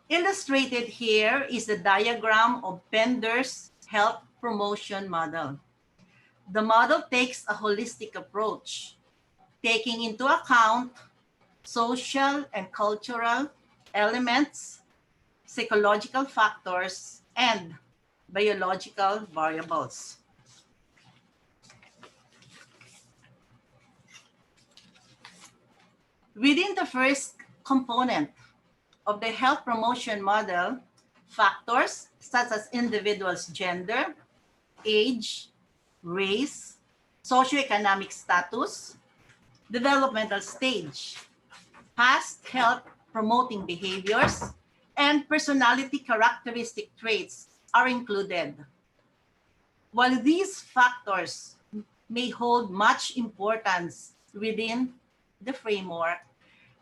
Illustrated here is the diagram of Pender's health promotion model. The model takes a holistic approach, taking into account social and cultural elements, psychological factors, and biological variables. Within the first component of the health promotion model, factors such as individuals' gender, age, race, socioeconomic status, developmental stage, past health promoting behaviors, and personality characteristic traits are included. While these factors may hold much importance within the framework,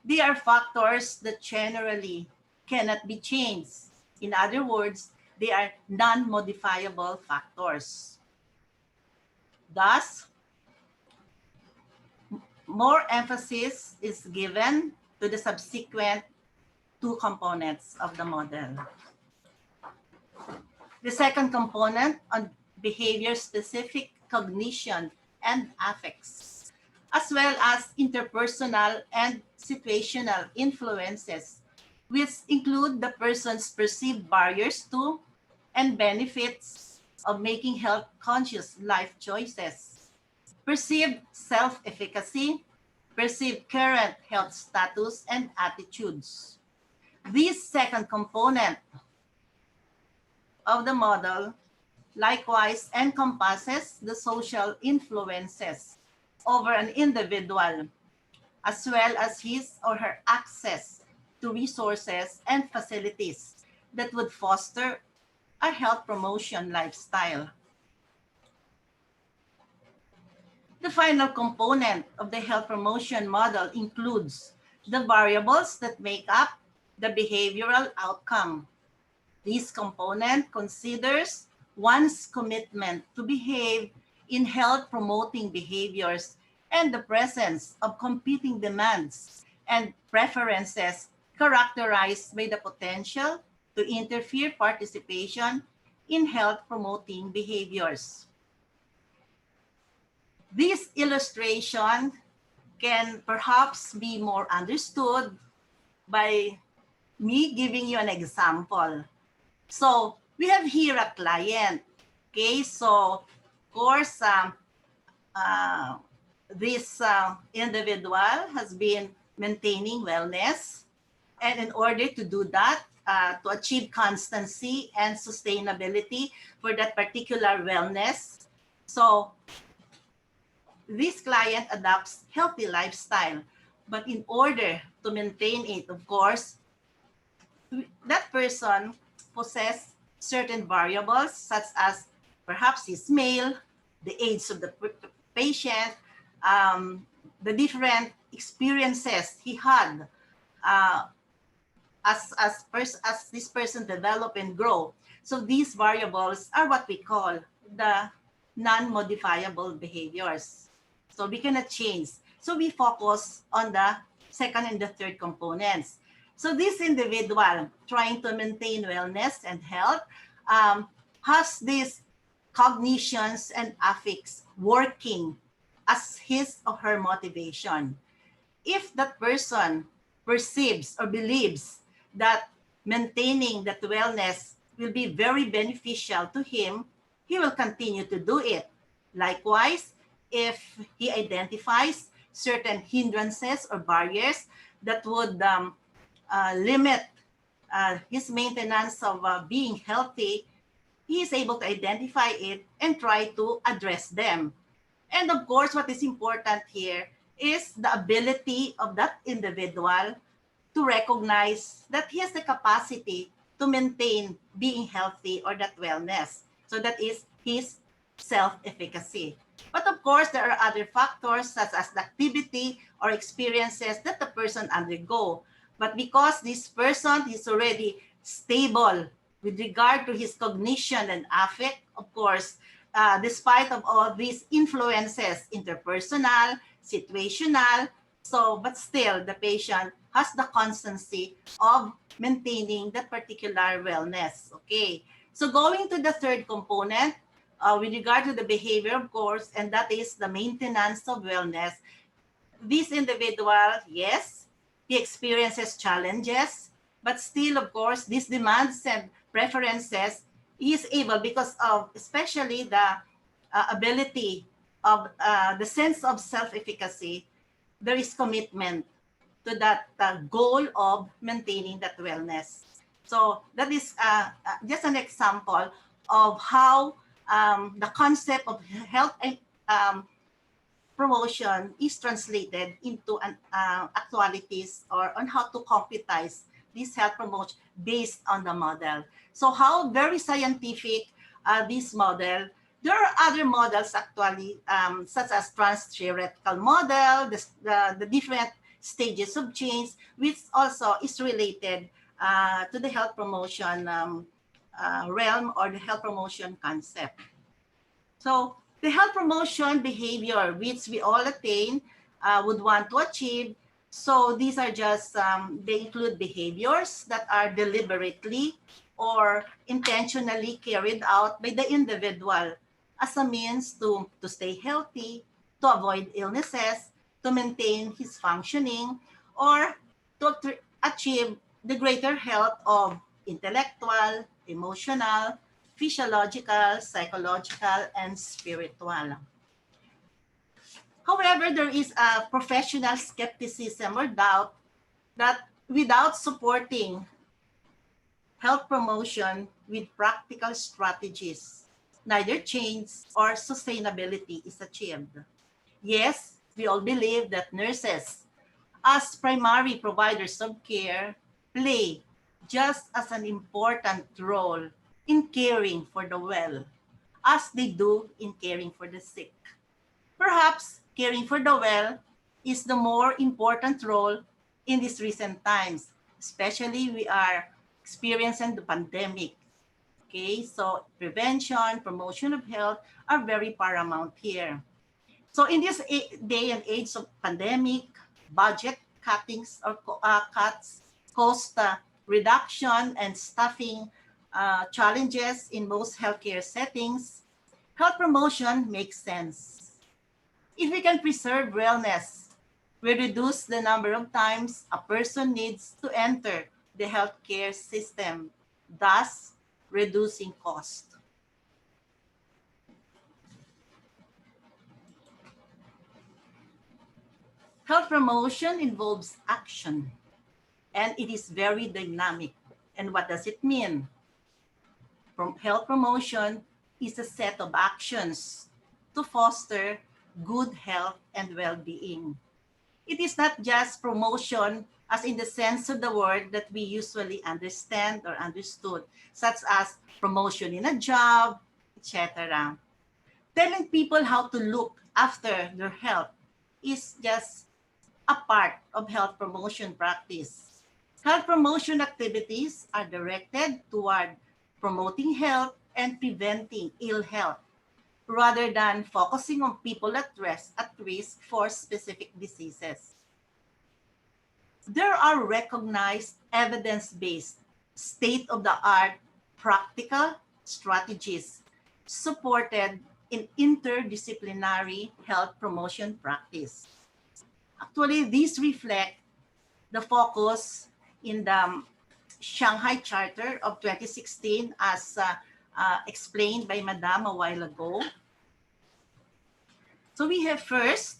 they are factors that generally cannot be changed. In other words, they are non-modifiable factors. Thus, more emphasis is given to the subsequent two components of the model. The second component on behavior-specific cognition and affects, as well as interpersonal and situational influences, which include the person's perceived barriers to and benefits of making health-conscious life choices, perceived self-efficacy, perceived current health status, and attitudes. This second component of the model likewise encompasses the social influences over an individual, as well as his or her access to resources and facilities that would foster a health promotion lifestyle. The final component of the health promotion model includes the variables that make up the behavioral outcome. This component considers one's commitment to behave in health-promoting behaviors and the presence of competing demands and preferences characterized by the potential to interfere participation in health-promoting behaviors. This illustration can perhaps be more understood by me giving you an example. So we have here a client, okay? So of course, this individual has been maintaining wellness. And in order to do that, to achieve constancy and sustainability for that particular wellness, so this client adopts healthy lifestyle. But in order to maintain it, of course, that person possess certain variables such as perhaps his male, the age of the patient, the different experiences he had as this person develop and grow. So these variables are what we call the non-modifiable behaviors. So we cannot change. So we focus on the second and the third components. So this individual trying to maintain wellness and health has these cognitions and affects working as his or her motivation. If that person perceives or believes that maintaining that wellness will be very beneficial to him, he will continue to do it. Likewise, if he identifies certain hindrances or barriers that would limit his maintenance of being healthy, he is able to identify it and try to address them. And of course, what is important here is the ability of that individual to recognize that he has the capacity to maintain being healthy or that wellness. So that is his self-efficacy. But of course, there are other factors such as the activity or experiences that the person undergo. But because this person is already stable with regard to his cognition and affect, of course, despite of all these influences, interpersonal, situational, so, but still the patient has the constancy of maintaining that particular wellness. Okay. So going to the third component, with regard to the behavior, of course, and that is the maintenance of wellness. This individual, yes, he experiences challenges, but still, of course, these demands and preferences, he is able because of especially the ability of the sense of self-efficacy. There is commitment to that goal of maintaining that wellness. So that is just an example of how the concept of health promotion is translated into an, actualities or on how to concretize this health promotion based on the model. So how very scientific this model. There are other models actually, such as trans-theoretical model, the different stages of change, which also is related to the health promotion realm or the health promotion concept. So the health promotion behavior, which we all attain, would want to achieve. So these are just, they include behaviors that are deliberately or intentionally carried out by the individual as a means to stay healthy, to avoid illnesses, to maintain his functioning, or to achieve the greater health of intellectual, emotional, physiological, psychological, and spiritual. However, there is a professional skepticism or doubt that without supporting health promotion with practical strategies, neither change or sustainability is achieved. Yes, we all believe that nurses, as primary providers of care, play just as an important role in caring for the well as they do in caring for the sick. Perhaps caring for the well is the more important role in these recent times, especially we are experiencing the pandemic. Okay, so prevention, promotion of health are very paramount here. So in this day and age of pandemic, budget cuttings or cuts, cost reduction, and staffing challenges in most healthcare settings, health promotion makes sense. If we can preserve wellness, we reduce the number of times a person needs to enter the healthcare system, thus reducing cost. Health promotion involves action, and it is very dynamic. And what does it mean? Health promotion is a set of actions to foster good health and well-being. It is not just promotion as in the sense of the word that we usually understand or understood, such as promotion in a job, etc. Telling people how to look after their health is just a part of health promotion practice. Health promotion activities are directed toward promoting health and preventing ill health rather than focusing on people at risk for specific diseases. There are recognized evidence-based, state-of-the-art practical strategies supported in interdisciplinary health promotion practice. Actually, these reflect the focus in the Shanghai Charter of 2016, as explained by Madam a while ago. So we have first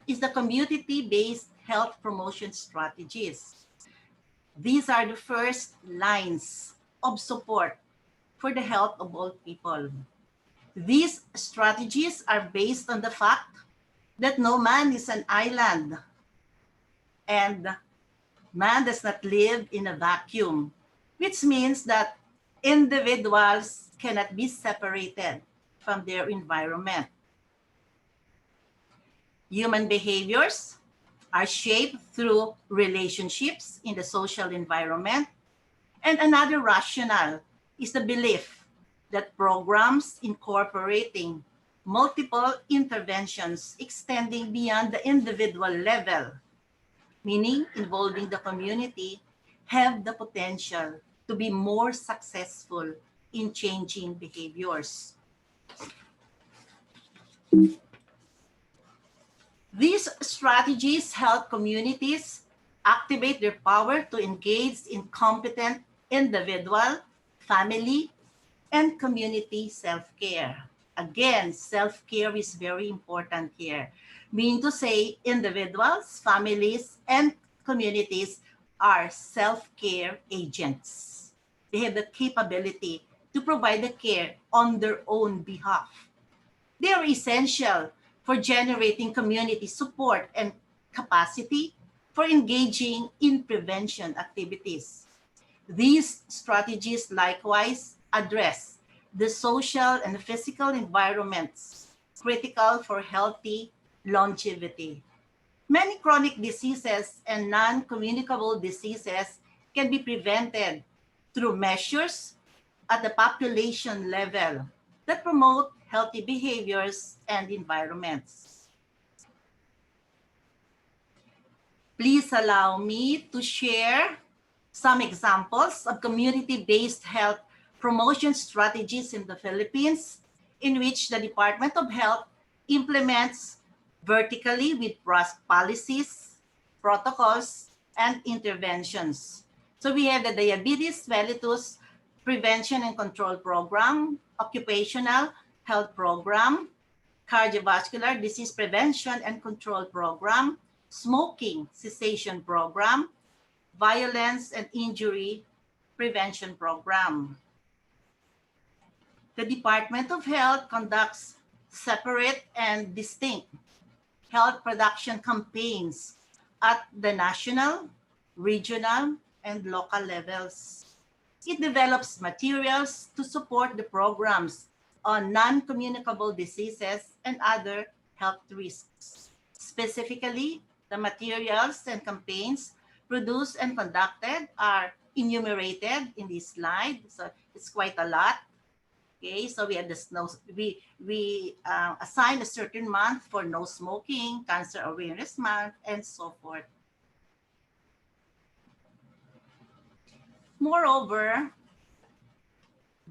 is the community-based health promotion strategies. These are the first lines of support for the health of all people. These strategies are based on the fact that no man is an island and man does not live in a vacuum, which means that individuals cannot be separated from their environment. Human behaviors are shaped through relationships in the social environment. And another rationale is the belief that programs incorporating multiple interventions extending beyond the individual level, meaning involving the community, have the potential to be more successful in changing behaviors. These strategies help communities activate their power to engage in competent individual, family, and community self-care. Again, self-care is very important here. Meaning to say individuals, families, and communities are self-care agents. They have the capability to provide the care on their own behalf. They are essential for generating community support and capacity for engaging in prevention activities. These strategies likewise address the social and physical environments critical for healthy longevity. Many chronic diseases and non-communicable diseases can be prevented through measures at the population level that promote healthy behaviors and environments. Please allow me to share some examples of community-based health promotion strategies in the Philippines, in which the Department of Health implements vertically with policies, protocols, and interventions. So we have the Diabetes Mellitus Prevention and Control Program, Occupational Health Program, Cardiovascular Disease Prevention and Control Program, Smoking Cessation Program, Violence and Injury Prevention Program. The Department of Health conducts separate and distinct health production campaigns at the national, regional, and local levels. It develops materials to support the programs on non-communicable diseases and other health risks. Specifically, the materials and campaigns produced and conducted are enumerated in this slide. So it's quite a lot. Okay, so we have this we assign a certain month for no smoking, cancer awareness month, and so forth. Moreover,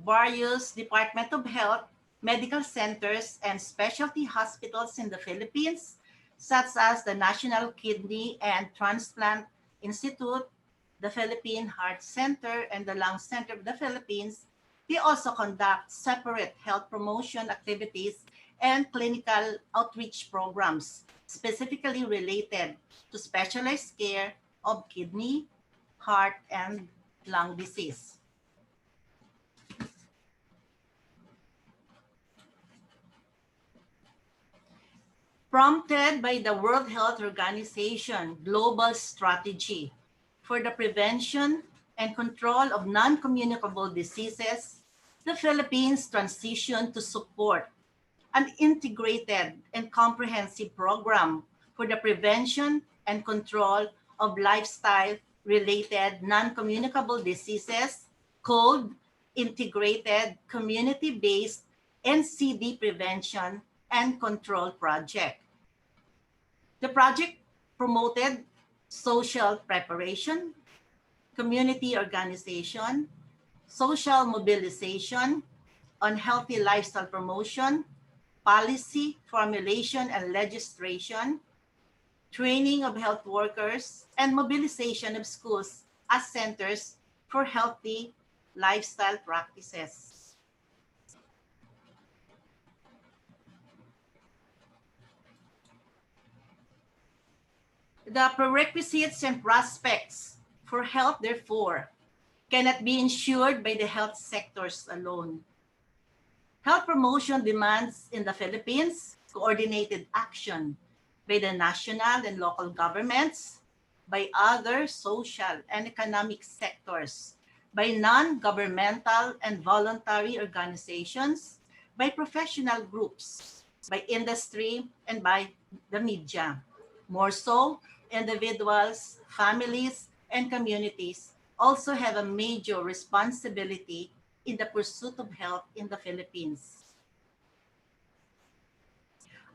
various Department of Health, medical centers, and specialty hospitals in the Philippines, such as the National Kidney and Transplant Institute, the Philippine Heart Center, and the Lung Center of the Philippines, they also conduct separate health promotion activities and clinical outreach programs specifically related to specialized care of kidney, heart, and lung disease. Prompted by the World Health Organization Global Strategy for the Prevention and Control of Non-Communicable Diseases, the Philippines transitioned to support an integrated and comprehensive program for the prevention and control of lifestyle-related non-communicable diseases called Integrated Community-Based NCD Prevention and Control Project. The project promoted social preparation, community organization, social mobilization on healthy lifestyle promotion, policy formulation and legislation, training of health workers, and mobilization of schools as centers for healthy lifestyle practices. The prerequisites and prospects for health, therefore, cannot be ensured by the health sectors alone. Health promotion demands in the Philippines coordinated action by the national and local governments, by other social and economic sectors, by non-governmental and voluntary organizations, by professional groups, by industry, and by the media. More so, individuals, families, and communities also have a major responsibility in the pursuit of health in the Philippines.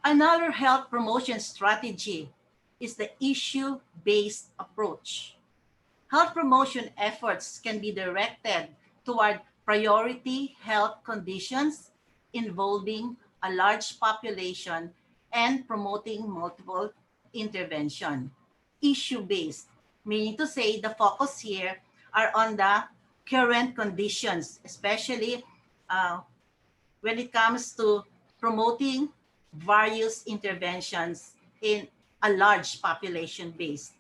Another health promotion strategy is the issue-based approach. Health promotion efforts can be directed toward priority health conditions involving a large population and promoting multiple intervention. Issue-based, meaning to say the focus here are on the current conditions, especially when it comes to promoting various interventions in a large population base.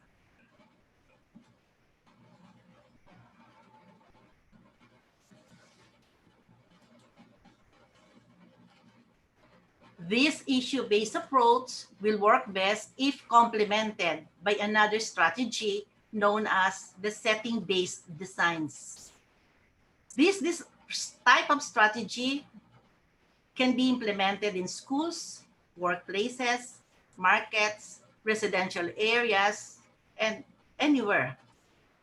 This issue-based approach will work best if complemented by another strategy known as the setting-based designs. This type of strategy can be implemented in schools, workplaces, markets, residential areas, and anywhere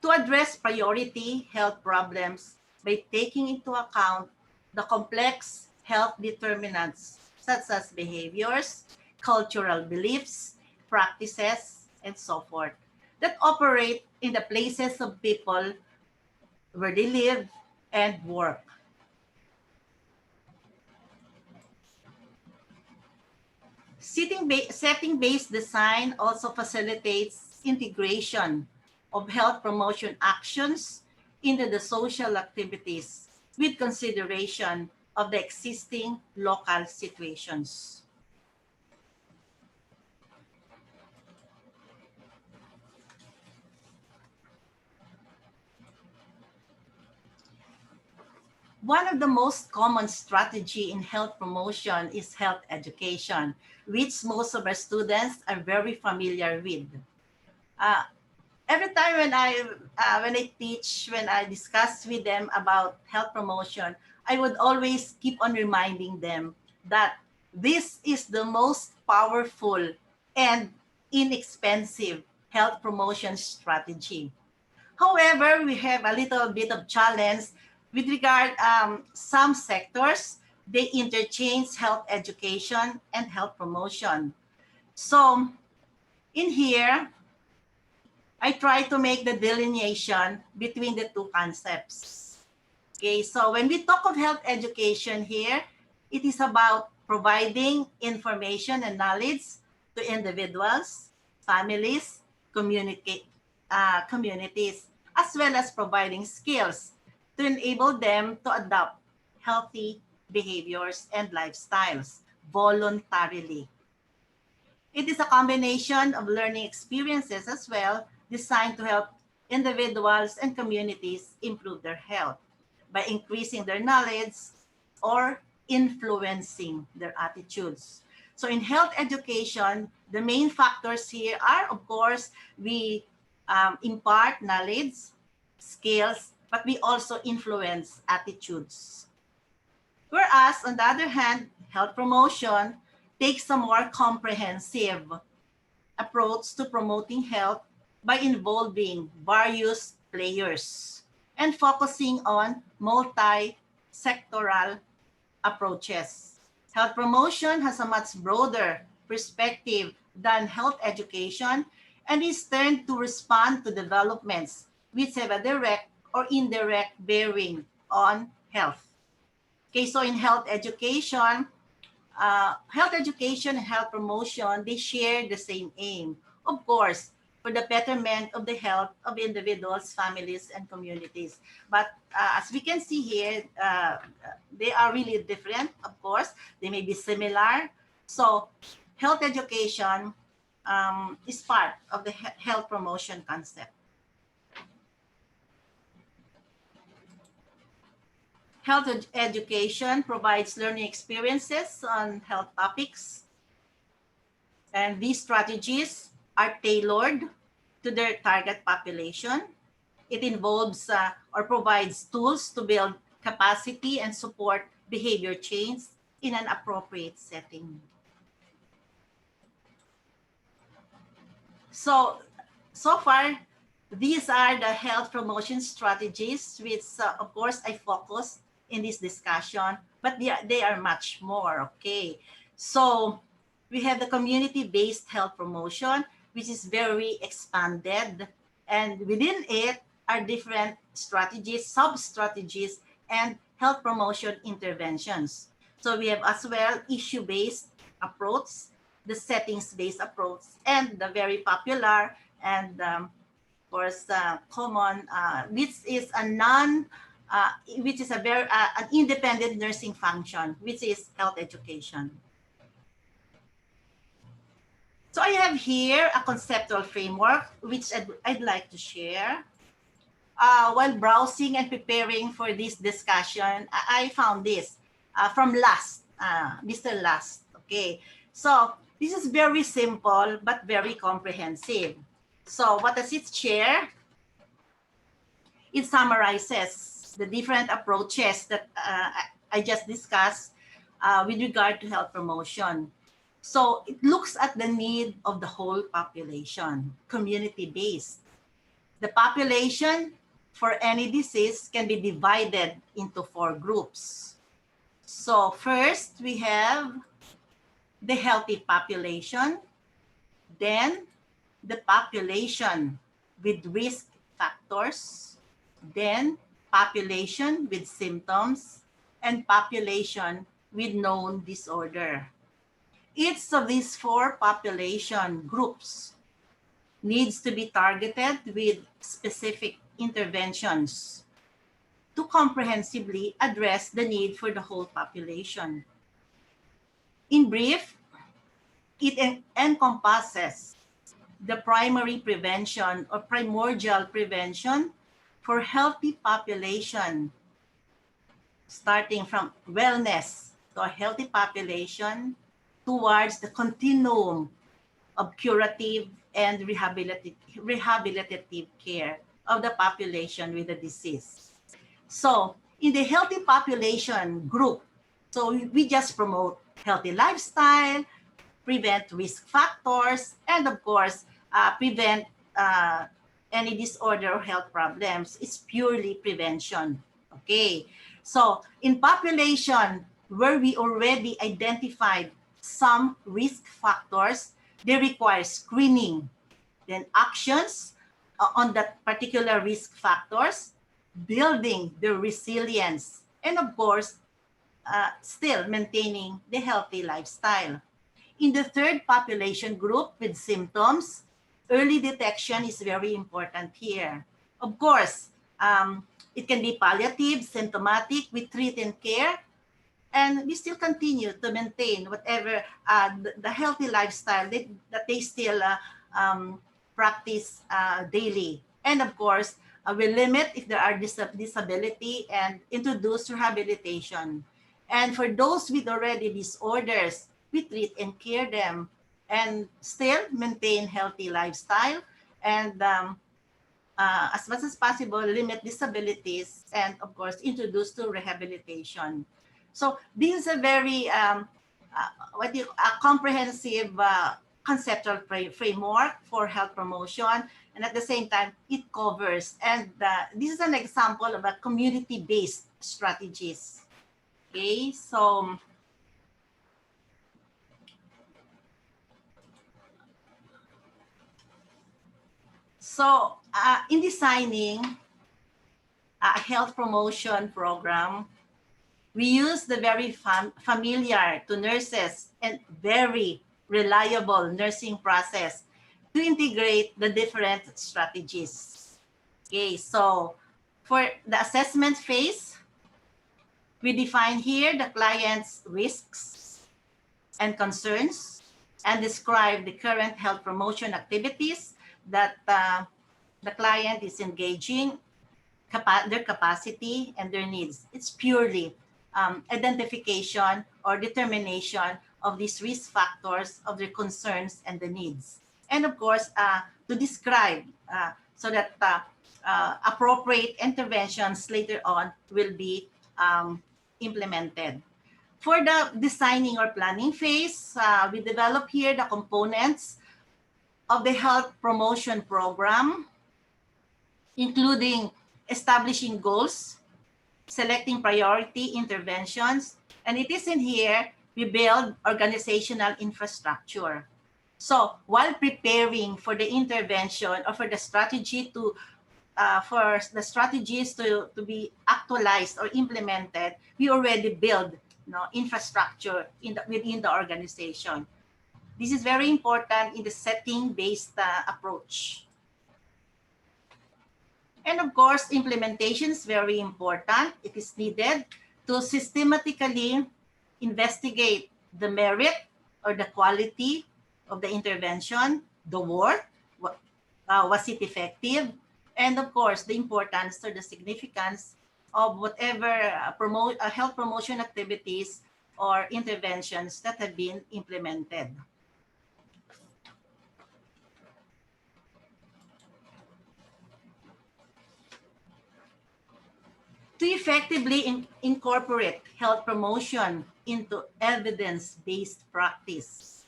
to address priority health problems by taking into account the complex health determinants such as behaviors, cultural beliefs, practices, and so forth that operate in the places of people where they live and work. Setting-based design also facilitates integration of health promotion actions into the social activities with consideration of the existing local situations. One of the most common strategy in health promotion is health education, which most of our students are very familiar with. Uh, every time when I teach, when I discuss with them about health promotion, I would always keep on reminding them that this is the most powerful and inexpensive health promotion strategy. However, we have a little bit of challenge with regard some sectors, they interchange health education and health promotion. So in here, I try to make the delineation between the two concepts. Okay, so when we talk of health education here, it is about providing information and knowledge to individuals, families, communities, as well as providing skills to enable them to adopt healthy behaviors and lifestyles voluntarily. It is a combination of learning experiences as well, designed to help individuals and communities improve their health by increasing their knowledge or influencing their attitudes. So in health education, the main factors here are, of course, we impart knowledge, skills, but we also influence attitudes. Whereas, on the other hand, health promotion takes a more comprehensive approach to promoting health by involving various players and focusing on multi-sectoral approaches. Health promotion has a much broader perspective than health education and is turned to respond to developments which have a direct or indirect bearing on health. Okay, so in health education and health promotion, they share the same aim. Of course, for the betterment of the health of individuals, families, and communities. But as we can see here, they are really different, of course. They may be similar. So health education is part of the health promotion concept. Health education provides learning experiences on health topics, and these strategies are tailored to their target population. It involves or provides tools to build capacity and support behavior change in an appropriate setting. So far, these are the health promotion strategies, which of course I focus in this discussion, but they are much more, okay? So we have the community-based health promotion, which is very expanded, and within it are different strategies, sub-strategies, and health promotion interventions. So we have as well issue-based approach, the settings-based approach, and the very popular and of course common, which is a which is a very an independent nursing function, which is health education. So I have here a conceptual framework which I'd like to share. While browsing and preparing for this discussion, I found this from Mr. Last. Okay, so this is very simple but very comprehensive. So what does it share? It summarizes the different approaches that I just discussed with regard to health promotion. So it looks at the need of the whole population, community-based. The population for any disease can be divided into 4 groups. So first, we have the healthy population, then the population with risk factors, then population with symptoms, and population with known disorder. Each of these 4 population groups needs to be targeted with specific interventions to comprehensively address the need for the whole population. In brief, it encompasses the primary prevention or primordial prevention for healthy population, starting from wellness to a healthy population towards the continuum of curative and rehabilitative care of the population with the disease. So in the healthy population group, so we just promote healthy lifestyle, prevent risk factors, and of course, prevent any disorder or health problems. It's purely prevention, okay? So in population where we already identified some risk factors, they require screening, then actions on that particular risk factors, building the resilience, and of course, still maintaining the healthy lifestyle. In the third population group with symptoms, early detection is very important here. Of course, it can be palliative, symptomatic, we treat and care, and we still continue to maintain whatever the healthy lifestyle that they still practice daily. And of course, we limit if there are disability and introduce rehabilitation. And for those with already disorders, we treat and care them and still maintain healthy lifestyle and as much as possible, limit disabilities and of course, introduce to rehabilitation. So this is a very comprehensive conceptual framework for health promotion, and at the same time, it covers. And this is an example of a community-based strategies. Okay, so in designing a health promotion program, we use the very familiar to nurses and very reliable nursing process, to integrate the different strategies. Okay, so for the assessment phase, we define here the client's risks and concerns and describe the current health promotion activities that the client is engaging, their capacity and their needs. It's purely identification or determination of these risk factors, of their concerns and the needs. And of course, to describe so that appropriate interventions later on will be implemented. For the designing or planning phase, we develop here the components of the health promotion program, including establishing goals, selecting priority interventions, and it is in here we build organizational infrastructure. So while preparing for the intervention or for the strategy to for the strategies to be actualized or implemented, we already build infrastructure within the organization. This is very important in the setting-based approach. And of course, implementation is very important. It is needed to systematically investigate the merit or the quality of the intervention, the work, was it effective, and of course, the importance or the significance of whatever health promotion activities or interventions that have been implemented. To effectively incorporate health promotion into evidence-based practice.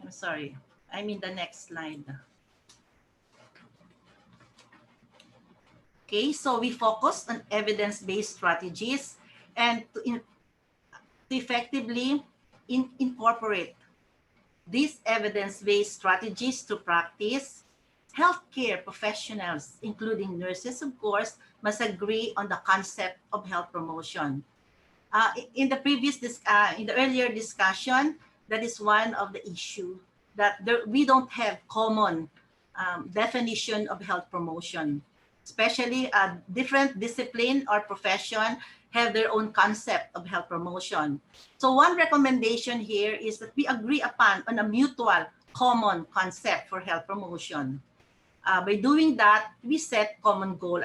I'm sorry, I'm in the next slide. Okay, so we focus on evidence-based strategies and to effectively incorporate these evidence-based strategies to practice. Healthcare professionals, including nurses, of course, must agree on the concept of health promotion. In the earlier discussion, that is one of the issue that we don't have common definition of health promotion, especially a different discipline or profession have their own concept of health promotion. So one recommendation here is that we agree upon on a mutual common concept for health promotion. By doing that, we set common goal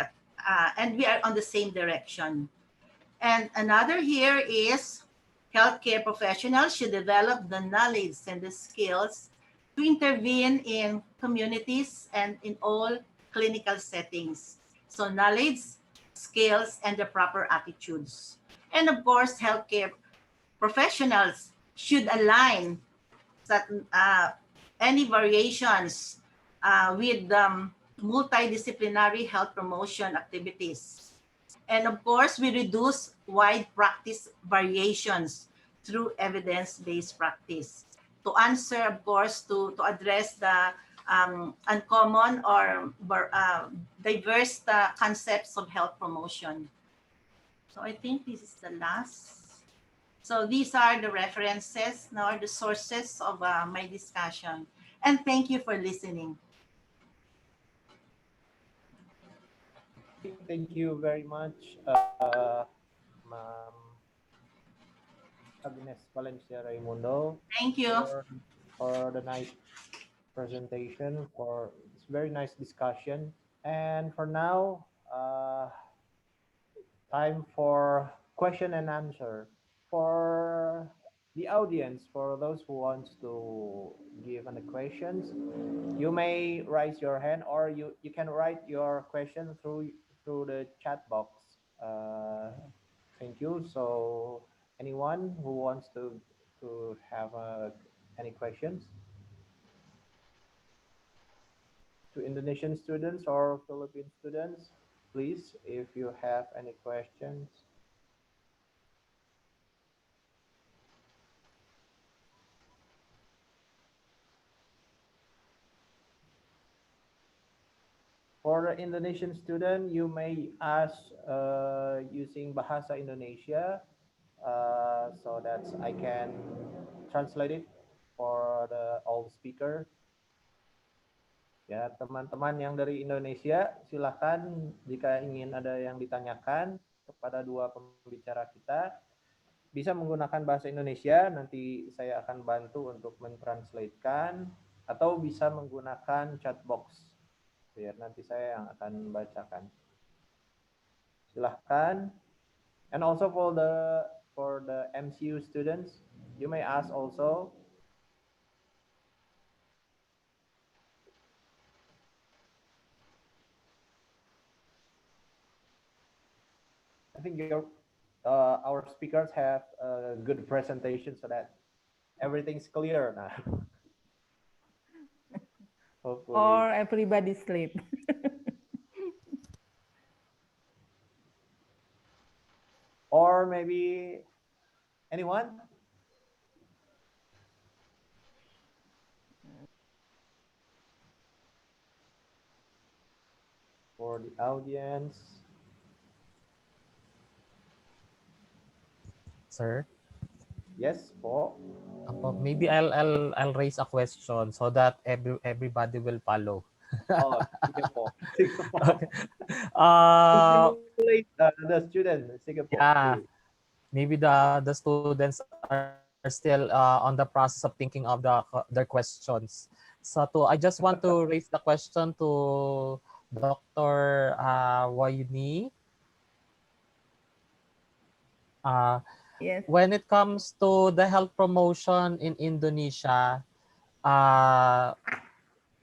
and we are on the same direction. And another here is healthcare professionals should develop the knowledge and the skills to intervene in communities and in all clinical settings. So knowledge, skills, and the proper attitudes. And of course, healthcare professionals should align that, any variations with multidisciplinary health promotion activities. And of course, we reduce wide practice variations through evidence-based practice. To answer, of course, to address the uncommon or diverse concepts of health promotion. So I think this is the last. So these are the references, now the sources of my discussion. And thank you for listening.
Thank you very much, Ma'am Agnes Valencia Raimundo.
Thank you.
For the nice presentation, for this very nice discussion. And for now, time for question and answer. For the audience, for those who wants to give any questions, you may raise your hand or you can write your question through the chat box. Thank you. So anyone who wants to have any questions to Indonesian students or Philippine students, please, if you have any questions. For the Indonesian student, you may ask using Bahasa Indonesia so that I can translate it for all the speaker. Ya, teman-teman yang dari Indonesia, silahkan jika ingin ada yang ditanyakan kepada dua pembicara kita, bisa menggunakan bahasa Indonesia, nanti saya akan bantu untuk mentranslatekan, atau bisa menggunakan chat box, biar nanti saya yang akan bacakan. Silahkan. And also for the MCU students, you may ask also. I think our speakers have a good presentation so that everything's clear now. Hopefully.
Or everybody sleep.
Or maybe anyone? For the audience.
Sir?
Yes, po.
Maybe I'll raise a question so that everybody will follow.
Oh, sige po. Sige po.
Okay.
Stimulate the students. Sige po.
Yeah.
Please.
Maybe the students are still on the process of thinking of their questions. I just want to raise the question to Dr. Wayuni.
Yes.
When it comes to the health promotion in Indonesia,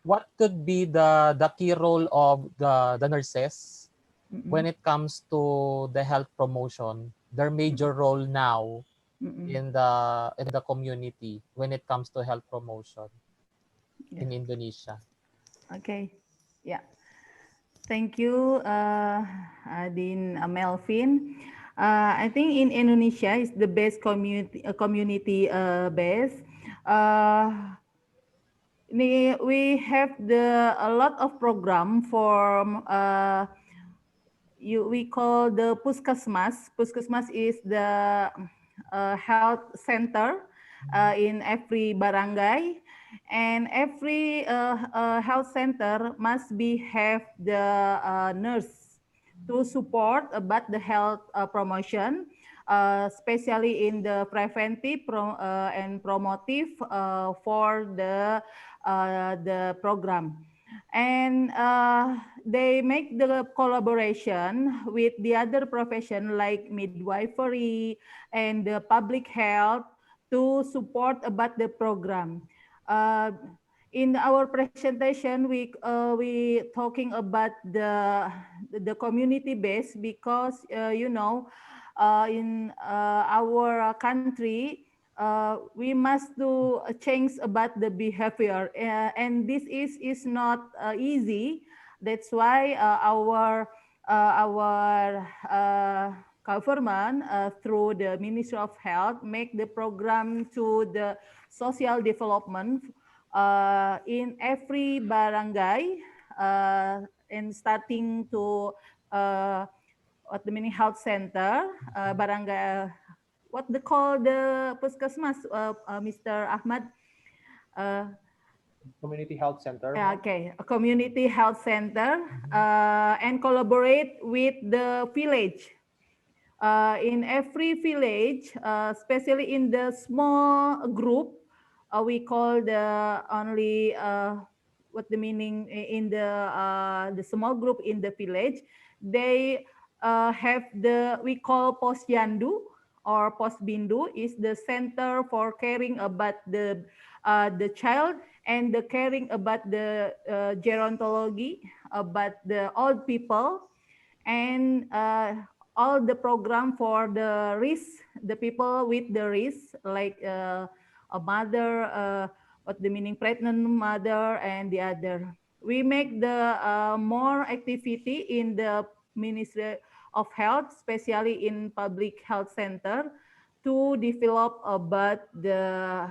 what could be the key role of the nurses when it comes to the health promotion? Their major role now in the community when it comes to health promotion in Indonesia.
Okay. Yeah. Thank you, Dean Melvin. I think in Indonesia is the best community base. We have a lot of program for we call the puskesmas. Puskesmas is the health center in every barangay, and every health center must have the nurse to support about the health promotion, especially in the preventive and promotive for the program. And they make the collaboration with the other profession like midwifery and the public health to support about the program. In our presentation, we talking about the community base because in our country we must do a change about the behavior, and this is not easy. That's why our government through the Ministry of Health make the program to the social development in every barangay, and starting to what the mini health center, barangay, what they call the puskesmas, Mr. Ahmad?
Community health center.
Okay, a community health center, and collaborate with the village. In every village, especially in the small group, we call the only what the meaning in the small group in the village. They have we call posyandu or posbindu is the center for caring about the child and the caring about the gerontology about the old people, and all the program for the risk, the people with the risk, like a mother, what the meaning pregnant mother and the other. We make the more activity in the Ministry of Health, especially in public health center, to develop about the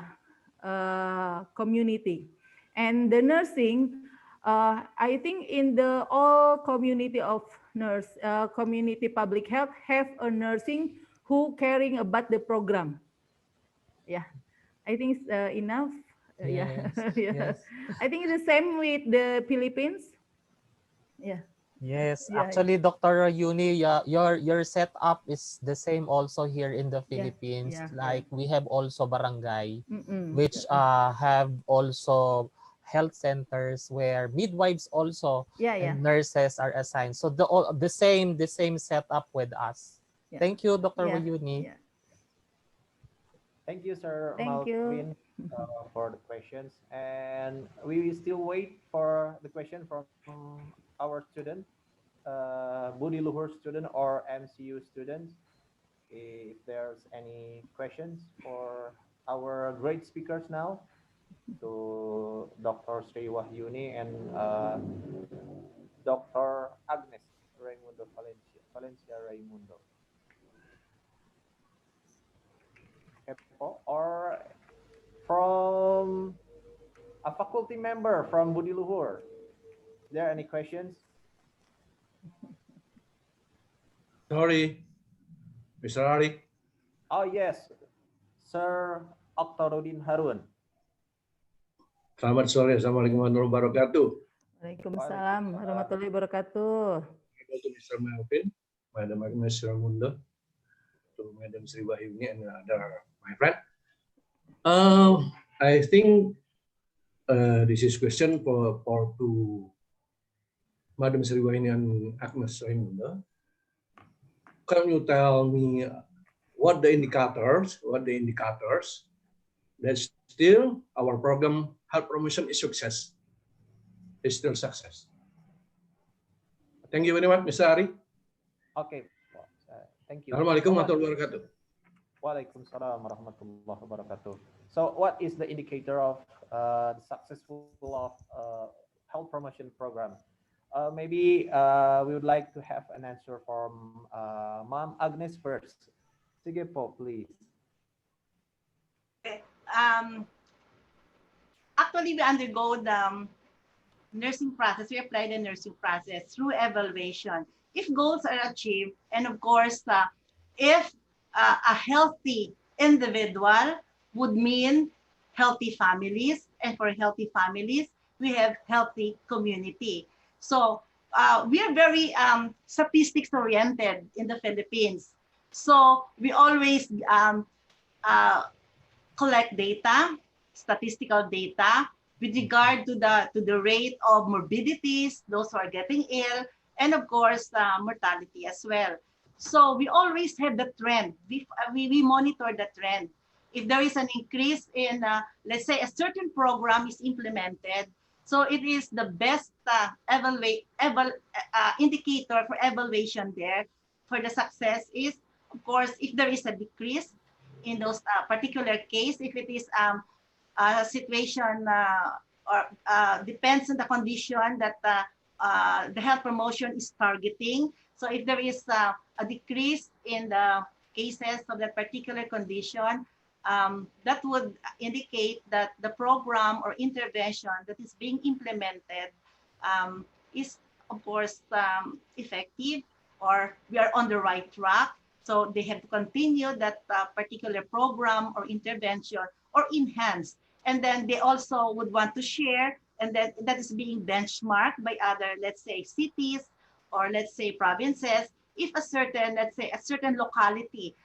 community. And the nursing, I think in the all community of nurse, community public health have a nursing who caring about the program. Yeah, I think it's enough. Yeah,
Yes,
yeah.
yes.
I think it's the same with the Philippines. Yeah,
Yes,
yeah, yeah,
actually, Dr. Yuni, your setup is the same also here in the
yeah,
Philippines.
yeah, yeah.
Like we have also barangay,
Mm-mm.
which have also health centers where midwives also
Yeah, yeah,
and nurses are assigned. So the same setup with us.
yeah,
Thank you, Dr.
yeah,
Yuni.
yeah.
Thank you, Sir
Thank you.
Malvin, for the questions. And we still wait for the question from our student, Budi Luhur student or MCU students. If there's any questions for our great speakers now, to Dr. Sri Wahyuni and Dr. Agnes Raimundo Valencia Raimundo. Or from a faculty member from Budi Luhur. Is there any questions?
Sorry, Mr. Ari.
Oh yes, Sir Oktarudin Harun.
Selamat sore. Assalamualaikum warahmatullahi wabarakatuh.
Waalaikumsalam
Waalaikumsalam.
warahmatullahi wabarakatuh.
To Mr. Melvin, Madam Agnes Ramundo, to Madam Sri Wahyuni, and other my friend. I think this is question for to Madam Sri Wahyuni and Agnes Ramundo. Can you tell me what the indicators that still our program health promotion is still success? Thank you very much, Mr. Ari.
Okay, thank you.
Assalamualaikum warahmatullahi wabarakatuh.
Waalaikumsalam warahmatullahi wabarakatuh. So, what is the indicator of the successful of health promotion program? Maybe we would like to have an answer from Mom Agnes first. Sige po, please.
Okay. Actually, we undergo the nursing process. We apply the nursing process through evaluation. If goals are achieved, and of course, if a healthy individual would mean healthy families, and for healthy families, we have healthy community. So we are very statistics oriented in the Philippines. So we always collect data, statistical data with regard to the rate of morbidities, those who are getting ill, and of course mortality as well. So we always have the trend. We monitor the trend. If there is an increase in, let's say, a certain program is implemented, so it is the best indicator for evaluation there for the success is, of course, if there is a decrease in those particular case, if it is a situation or depends on the condition that the health promotion is targeting. So if there is a decrease in the cases of that particular condition, that would indicate that the program or intervention that is being implemented is, of course, effective, or we are on the right track. So they have to continue that particular program or intervention or enhance. And then they also would want to share, and then that is being benchmarked by other, let's say, cities or let's say provinces. If a certain, let's say, a certain locality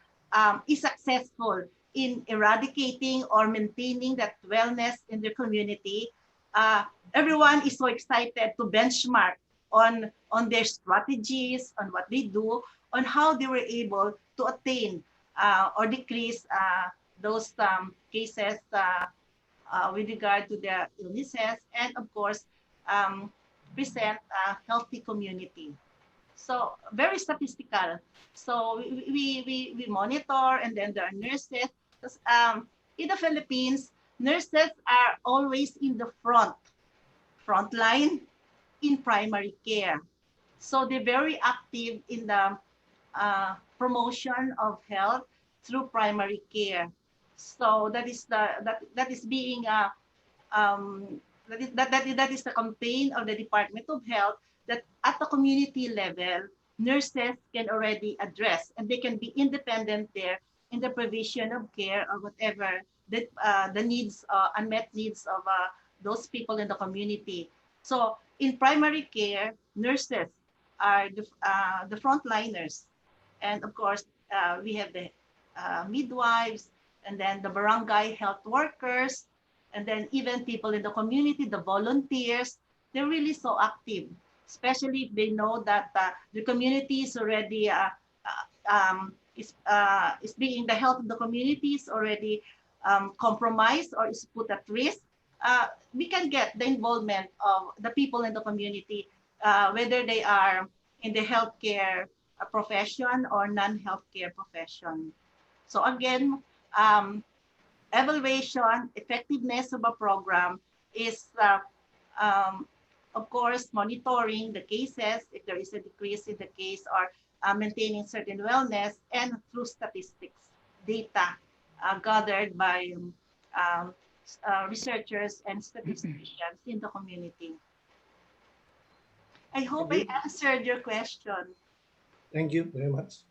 is successful in eradicating or maintaining that wellness in the community, everyone is so excited to benchmark on their strategies, on what they do, on how they were able to attain or decrease those cases with regard to their illnesses, and of course, present a healthy community. So very statistical. So we monitor, and then there are nurses. In the Philippines, nurses are always in the front line in primary care. So they're very active in the promotion of health through primary care. So that is that is being that is the campaign of the Department of Health, that at the community level, nurses can already address, and they can be independent there in the provision of care or whatever the needs, unmet needs of those people in the community. So in primary care, nurses are the frontliners. And of course, we have the midwives, and then the barangay health workers, and then even people in the community, the volunteers. They're really so active, especially if they know that the community is already is being the health of the community is already compromised or is put at risk. We can get the involvement of the people in the community, whether they are in the healthcare profession or non-healthcare profession. So again, um, evaluation, effectiveness of a program is, um, of course, monitoring the cases, if there is a decrease in the case, or maintaining certain wellness, and through statistics, data gathered by researchers and statisticians in the community. I hope
Thank
I
you.
answered your question.
Thank you very much.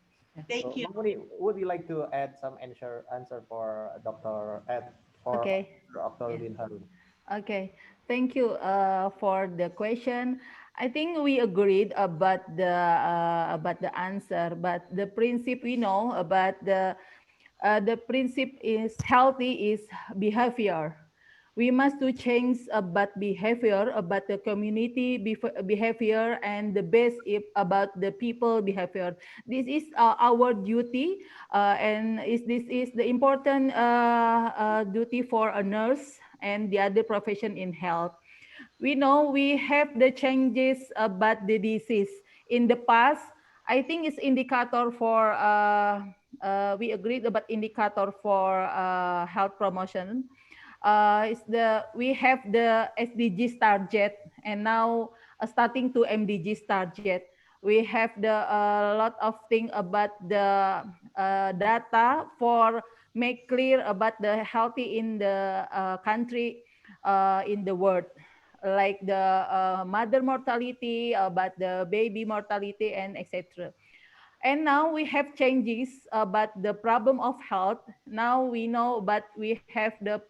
Thank
So,
you.
Mamuni, would you like to add some answer for Dr. Ed for
Okay.
Dr.
Yeah.
Lin Harun?
Okay. Thank you for the question. I think we agreed about the answer, but the principle we know about the principle is healthy is behavior. We must to change about behavior, about the community behavior, and the best if about the people behavior. This is our duty, and this is the important duty for a nurse and the other profession in health. We know we have the changes about the disease in the past. I think it's indicator for we agreed about indicator for health promotion. Is the we have the SDGs target, and now starting to MDGs target. We have the lot of thing about the data for make clear about the healthy in the country, in the world, like the mother mortality, about the baby mortality, and etc. And now we have changes about the problem of health. Now we know, but we have the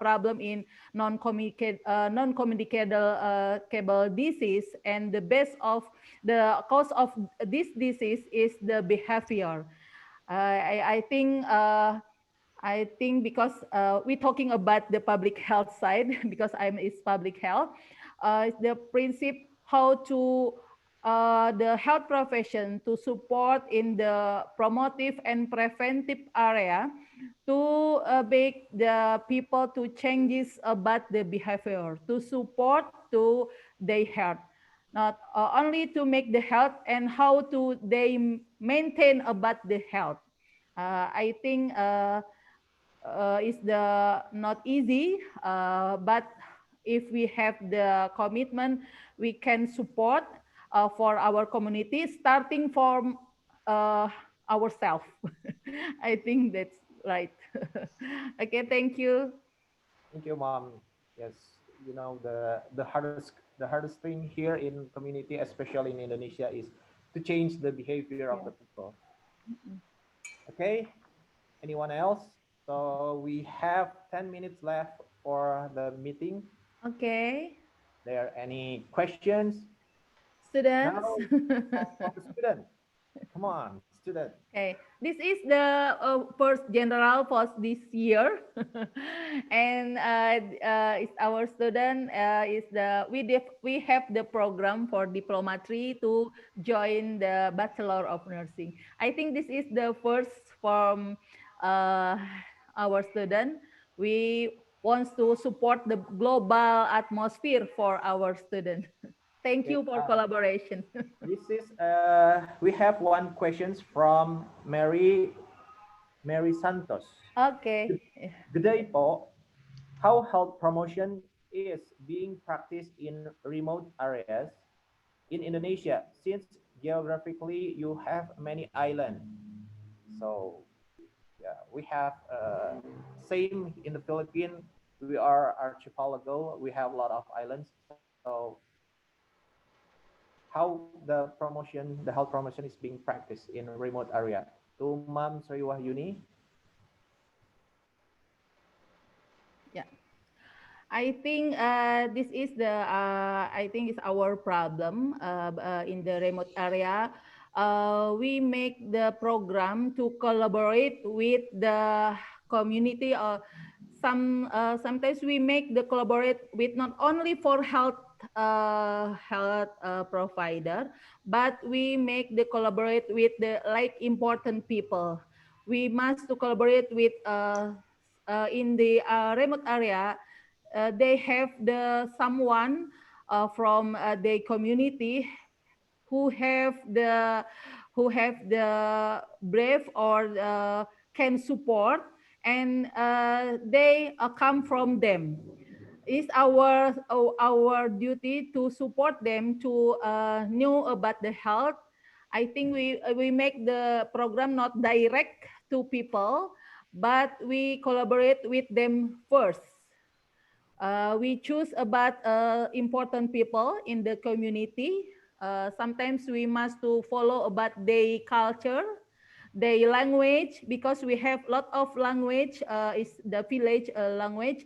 problem in non-communicable cable disease, and the base of the cause of this disease is the behavior. I think because we're talking about the public health side, because I'm is public health, the principle how to the health profession to support in the promotive and preventive area to make the people to changes about the behavior to support to their health, not only to make the health and how to they maintain about the health. I think is the not easy, but if we have the commitment, we can support for our community, starting from uh, ourselves. I think that's right. Okay, thank you.
Thank you, Mom. Yes, you know the hardest thing here in community, especially in Indonesia, is to change the behavior of the
Yeah.
people. Okay, anyone else? So we have 10 minutes left for the meeting.
Okay,
There any questions?
students.
Now from the student. Come on, student.
Okay, this is the first general post this year, and it's our student is the we have the program for diploma 3 to join the Bachelor of Nursing. I think this is the first from uh, our student. We want to support the global atmosphere for our student. Thank
Okay,
you for collaboration.
this is we have one questions from Mary Santos.
Okay.
Good day po. How health promotion is being practiced in remote areas in Indonesia, since geographically you have many islands. So yeah, we have same in the Philippines. We are archipelago. We have a lot of islands. So how the health promotion is being practiced in a remote area? To Ma'am Sri Wahyuni.
I think this is the I think it's our problem in the remote area. We make the program to collaborate with the community. Sometimes we make the collaborate with not only for health provider, but we make the collaborate with the like important people. We must to collaborate with in the remote area. They have the someone from the community who have the brave or can support, and they come from them. It's our duty to support them to know about the health. I think we make the program not direct to people, but we collaborate with them first. We choose about important people in the community. Sometimes we must to follow about their culture, their language, because we have lot of language. Is the village language.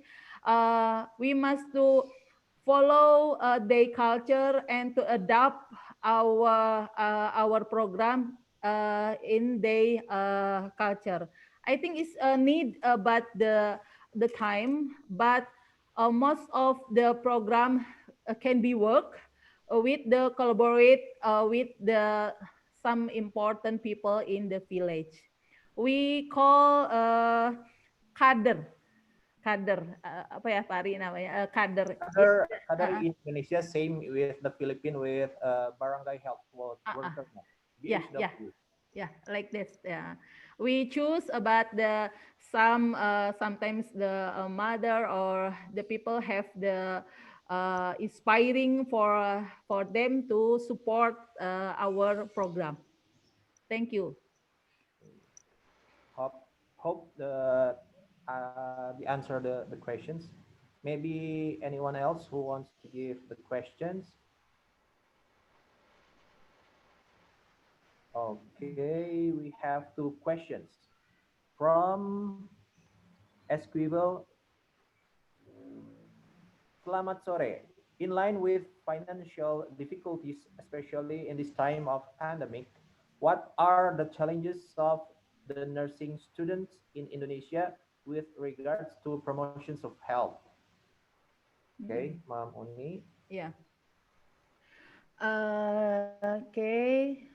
We must to follow their culture and to adapt our program in their culture. I think it's a need about the time, but most of the program can be work with the collaborate with the some important people in the village. We call kader, apa ya Pak Ari namanya, kader is
Other, other in Indonesia, same with the Philippines with barangay health worker,
yeah,
BHW.
yeah, like this. Yeah, we choose about the some sometimes the mother or the people have the inspiring for them to support our program. Thank you.
Hope the answer the questions. Maybe anyone else who wants to give the questions. Okay, we have two questions from Esquivel. Selamat sore. In line with financial difficulties, especially in this time of pandemic, what are the challenges of the nursing students in Indonesia with regards to promotions of health? Okay, Ma'am Uni.
Yeah. Okay.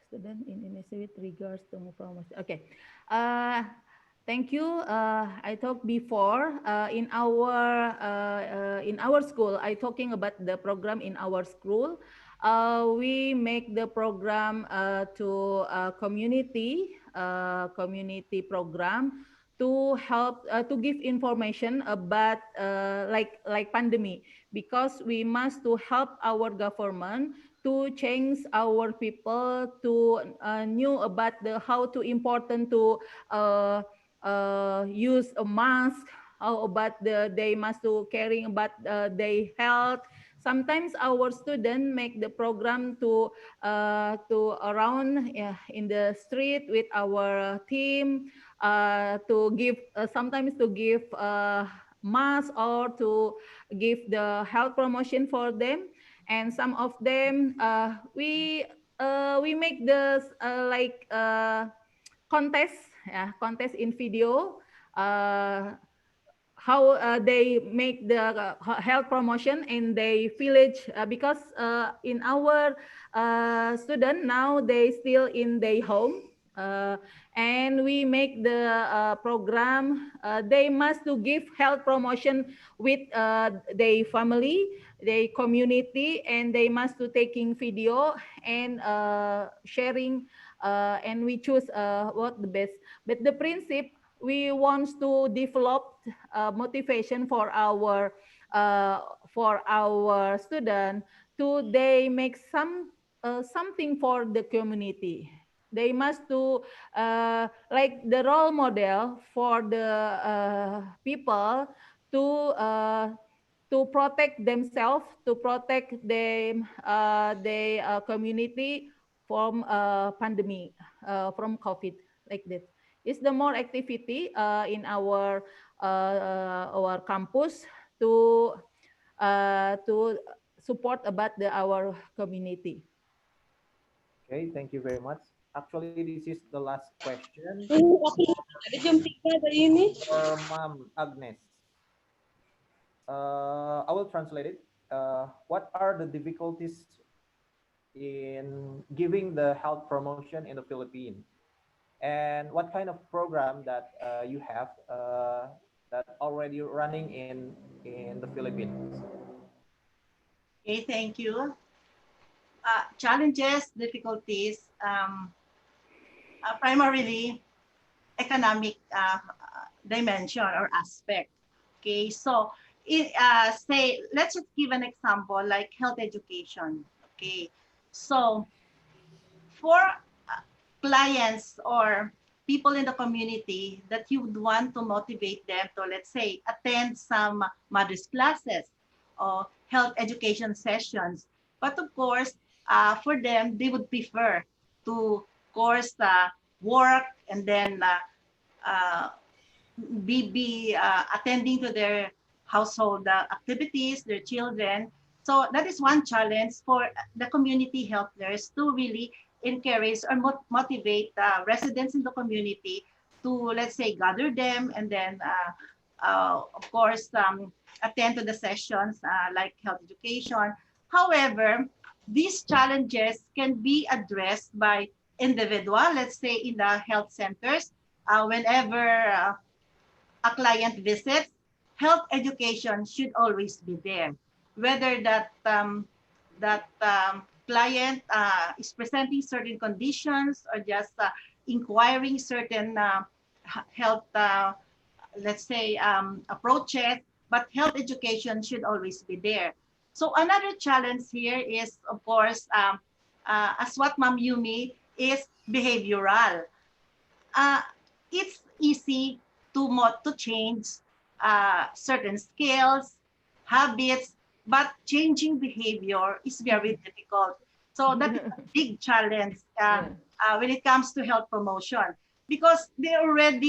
Student in Indonesia with regards to promotion. Okay. Thank you. I talked before in our school. I talking about the program in our school. We make the program to community program to help to give information about like pandemic, because we must to help our government to change our people to knew about the how to important to use a mask, how about they must to caring about their health. Sometimes our student make the program to around in the street with our team to give sometimes to give mask or to give the health promotion for them. And some of them we make this contest, contest in video, how they make the health promotion in the village, because in our student now they still in their home, and we make the program. They must to give health promotion with their family, their community, and they must to taking video and sharing, and we choose what the best. But the principle, we want to develop motivation for our student to they make something for the community. They must to like the role model for the people to uh, to protect themselves, to protect them, the community from pandemic, from COVID, like that. It's the more activity in our our campus to support about our community.
Okay, thank you very much. Actually, this is the last question
Ada jam 3 dari ini.
for Mom Agnes. I will translate it. What are the difficulties in giving the health promotion in the Philippines? And what kind of program that you have that already running in the Philippines?
Okay, thank you. Challenges, difficulties, primarily economic dimension or aspect. Okay, so say, let's just give an example like health education. Okay, so for clients or people in the community that you would want to motivate them to, let's say, attend some mother's classes or health education sessions. But of course, for them, they would prefer to, of course, work and then uh, be attending to their household activities, their children. So that is one challenge for the community health nurse to really encourage or motivate residents in the community to, let's say, gather them and then, of course, attend to the sessions like health education. However, these challenges can be addressed by individual, let's say in the health centers, whenever a client visits, health education should always be there. Whether that client is presenting certain conditions or just inquiring certain health, let's say, approaches, but health education should always be there. So another challenge here is, of course, as what Ma'am Yumi is behavioral. uh, it's easy to change certain skills, habits, but changing behavior is very difficult. So that is a big challenge when it comes to health promotion because they're in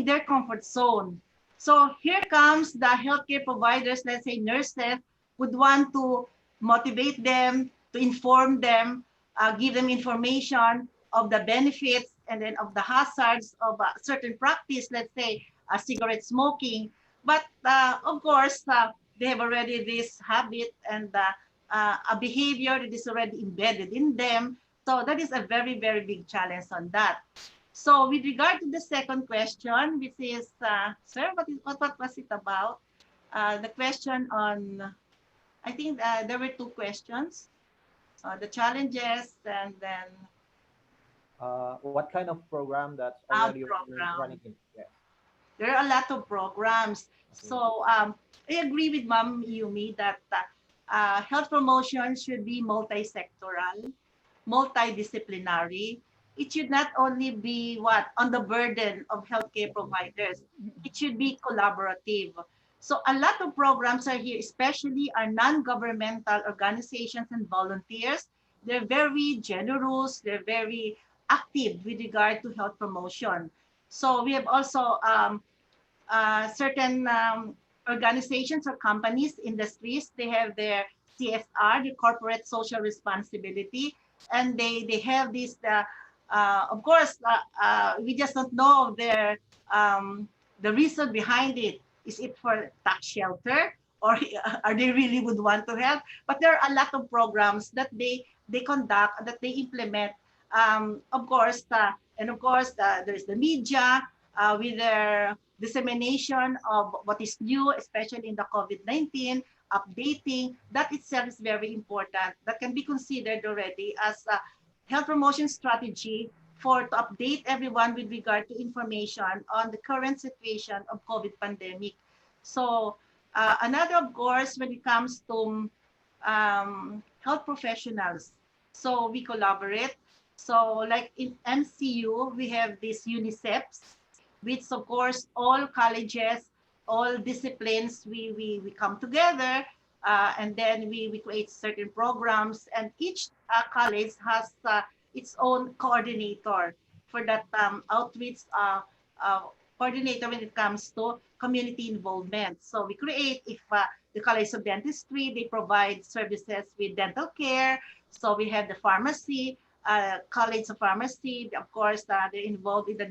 their comfort zone. So here comes the healthcare providers, let's say nurses, would want to motivate them, to inform them, give them information of the benefits and then of the hazards of a certain practice, let's say cigarette smoking. But of course, they have already this habit and a behavior that is already embedded in them. So that is a very, very big challenge on that. So with regard to the second question, which is, sir, what was it about? The question on, I think there were two questions, the challenges and then
What kind of program that's already running
program.
in? Yes.
There are a lot of programs.
Okay.
So I agree with Ma'am Yumi that health promotion should be multi-sectoral, multidisciplinary. It should not only be on the burden of healthcare providers. It should be collaborative. So a lot of programs are here, especially our non-governmental organizations and volunteers. They're very generous. They're very active with regard to health promotion. So we have also certain organizations or companies, industries, they have their CSR, the corporate social responsibility, and they have this, of course, we just don't know their the reason behind it. Is it for tax shelter or are they really would want to help? But there are a lot of programs that they conduct, that they implement. Of course, and of course, there's the media with their dissemination of what is new, especially in the COVID-19, updating, that itself is very important. That can be considered already as a health promotion strategy for to update everyone with regard to information on the current situation of COVID pandemic. So another, of course, when it comes to health professionals, so we collaborate. So like in MCU, we have these UNICEFs, which of course all colleges, all disciplines, we come together and then we create certain programs and each college has its own coordinator for that outreach uh, coordinator when it comes to community involvement. So we create, if the College of Dentistry, they provide services with dental care. So we have the pharmacy, College of Pharmacy, of course, they're involved in the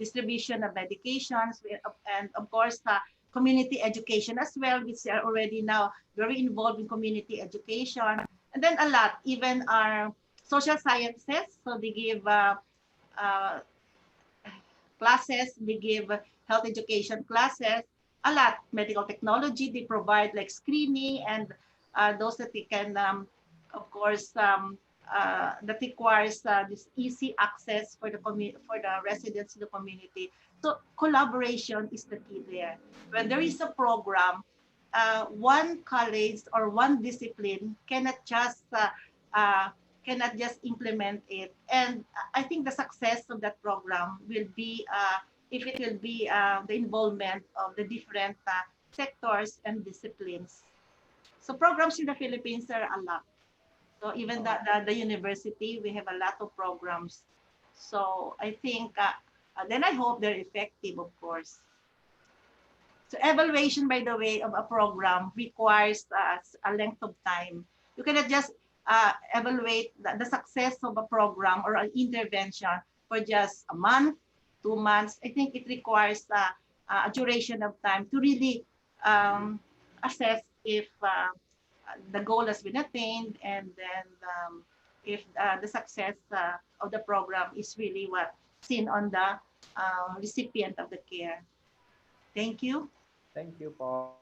distribution of medications, and of course, community education as well, which are already now very involved in community education. And then a lot, even our social sciences, so they give uh, classes, they give health education classes, a lot. Medical technology, they provide like screening and those that they can, of course, that requires this easy access for the for the residents in the community. So collaboration is the key there. When there is a program, one college or one discipline uh, cannot just implement it. And I think the success of that program will be if it will be the involvement of the different sectors and disciplines. So programs in the Philippines are a lot. So even the university, we have a lot of programs. So I think, then I hope they're effective, of course. So evaluation, by the way, of a program requires a length of time. You cannot just evaluate the success of a program or an intervention for just a month, 2 months. I think it requires a duration of time to really assess if the goal has been attained, and then if the success of the program is really what seen on the recipient of the care. Thank you.
Thank you, po.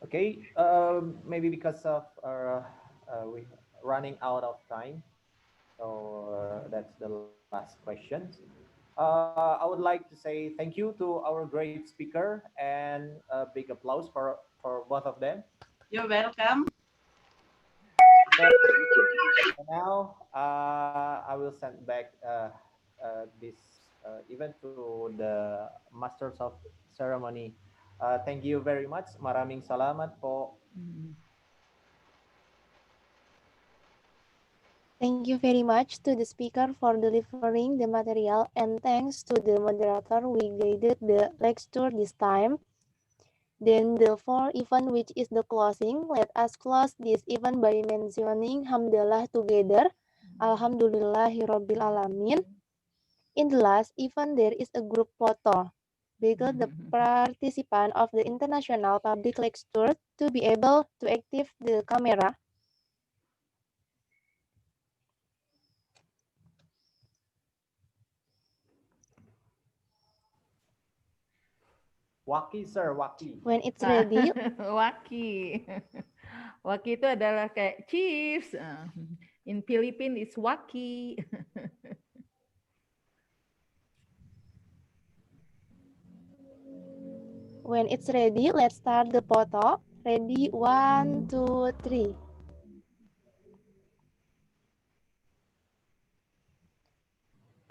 Okay, maybe because of our we running out of time, so that's the last question. I would like to say thank you to our great speaker and a big applause for both of them.
You're welcome.
So now I will send back this event to the masters of ceremony. Thank you very much. Maraming salamat po.
Thank you very much to the speaker for delivering the material, and thanks to the moderator we guided the lecture this time. Then the fourth event, which is the closing. Let us close this event by mentioning Hamdalah together. Alhamdulillahirabbil alamin. In the last event, there is a group photo because the participant of the international public lecture to be able to active the camera.
Waki sir, Waki.
When it's ready,
Waki. Waki itu adalah kayak cheese. In Philippine it's waki.
when it's ready, let's start the photo. Ready, 1, 2, 3.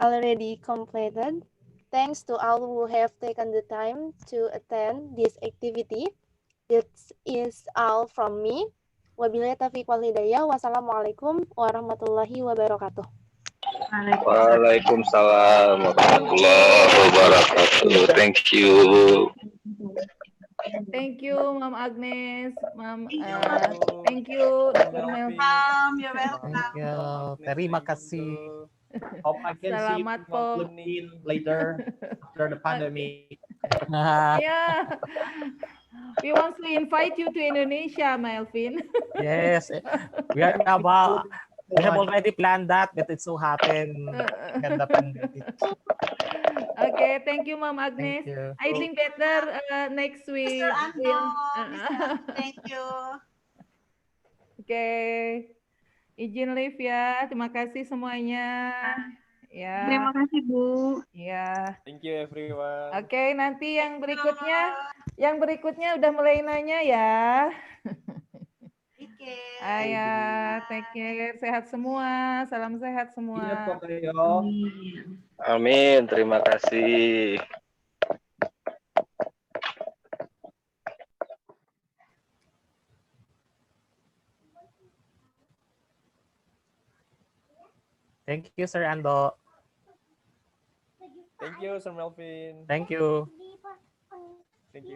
Already completed. Thanks to all who have taken the time to attend this activity. That is all from me. Wabillahi taufiq wal hidayah. Wassalamualaikum warahmatullahi wabarakatuh.
Waalaikumsalam warahmatullahi wabarakatuh. Thank you.
Thank you, Ma'am Agnes. Ma'am,
Thank
thank you, Dr. Mel.
You're welcome.
Thank you. Terima kasih.
Hope I can see you
Salamat
in
po.
Philippines later after the pandemic.
Yeah. We want to invite you to Indonesia, Melvin.
Yes, we have already planned that, but it so happened that the pandemic.
Okay, thank you, Ma'am Agnes.
Thank you.
I think better next week.
Mr. Ando, thank you.
Okay. Izin live ya. Terima kasih semuanya. Ya.
Terima kasih, Bu.
Ya.
Thank you everyone.
Oke, nanti yang berikutnya udah mulai nanya ya.
Oke.
Ayah, take care. Sehat semua. Salam sehat semua.
Ingat po kayo.
Amin. Terima kasih.
Thank you, Sir Ando.
Thank you, Sir Melvin.
Thank you.
Thank you.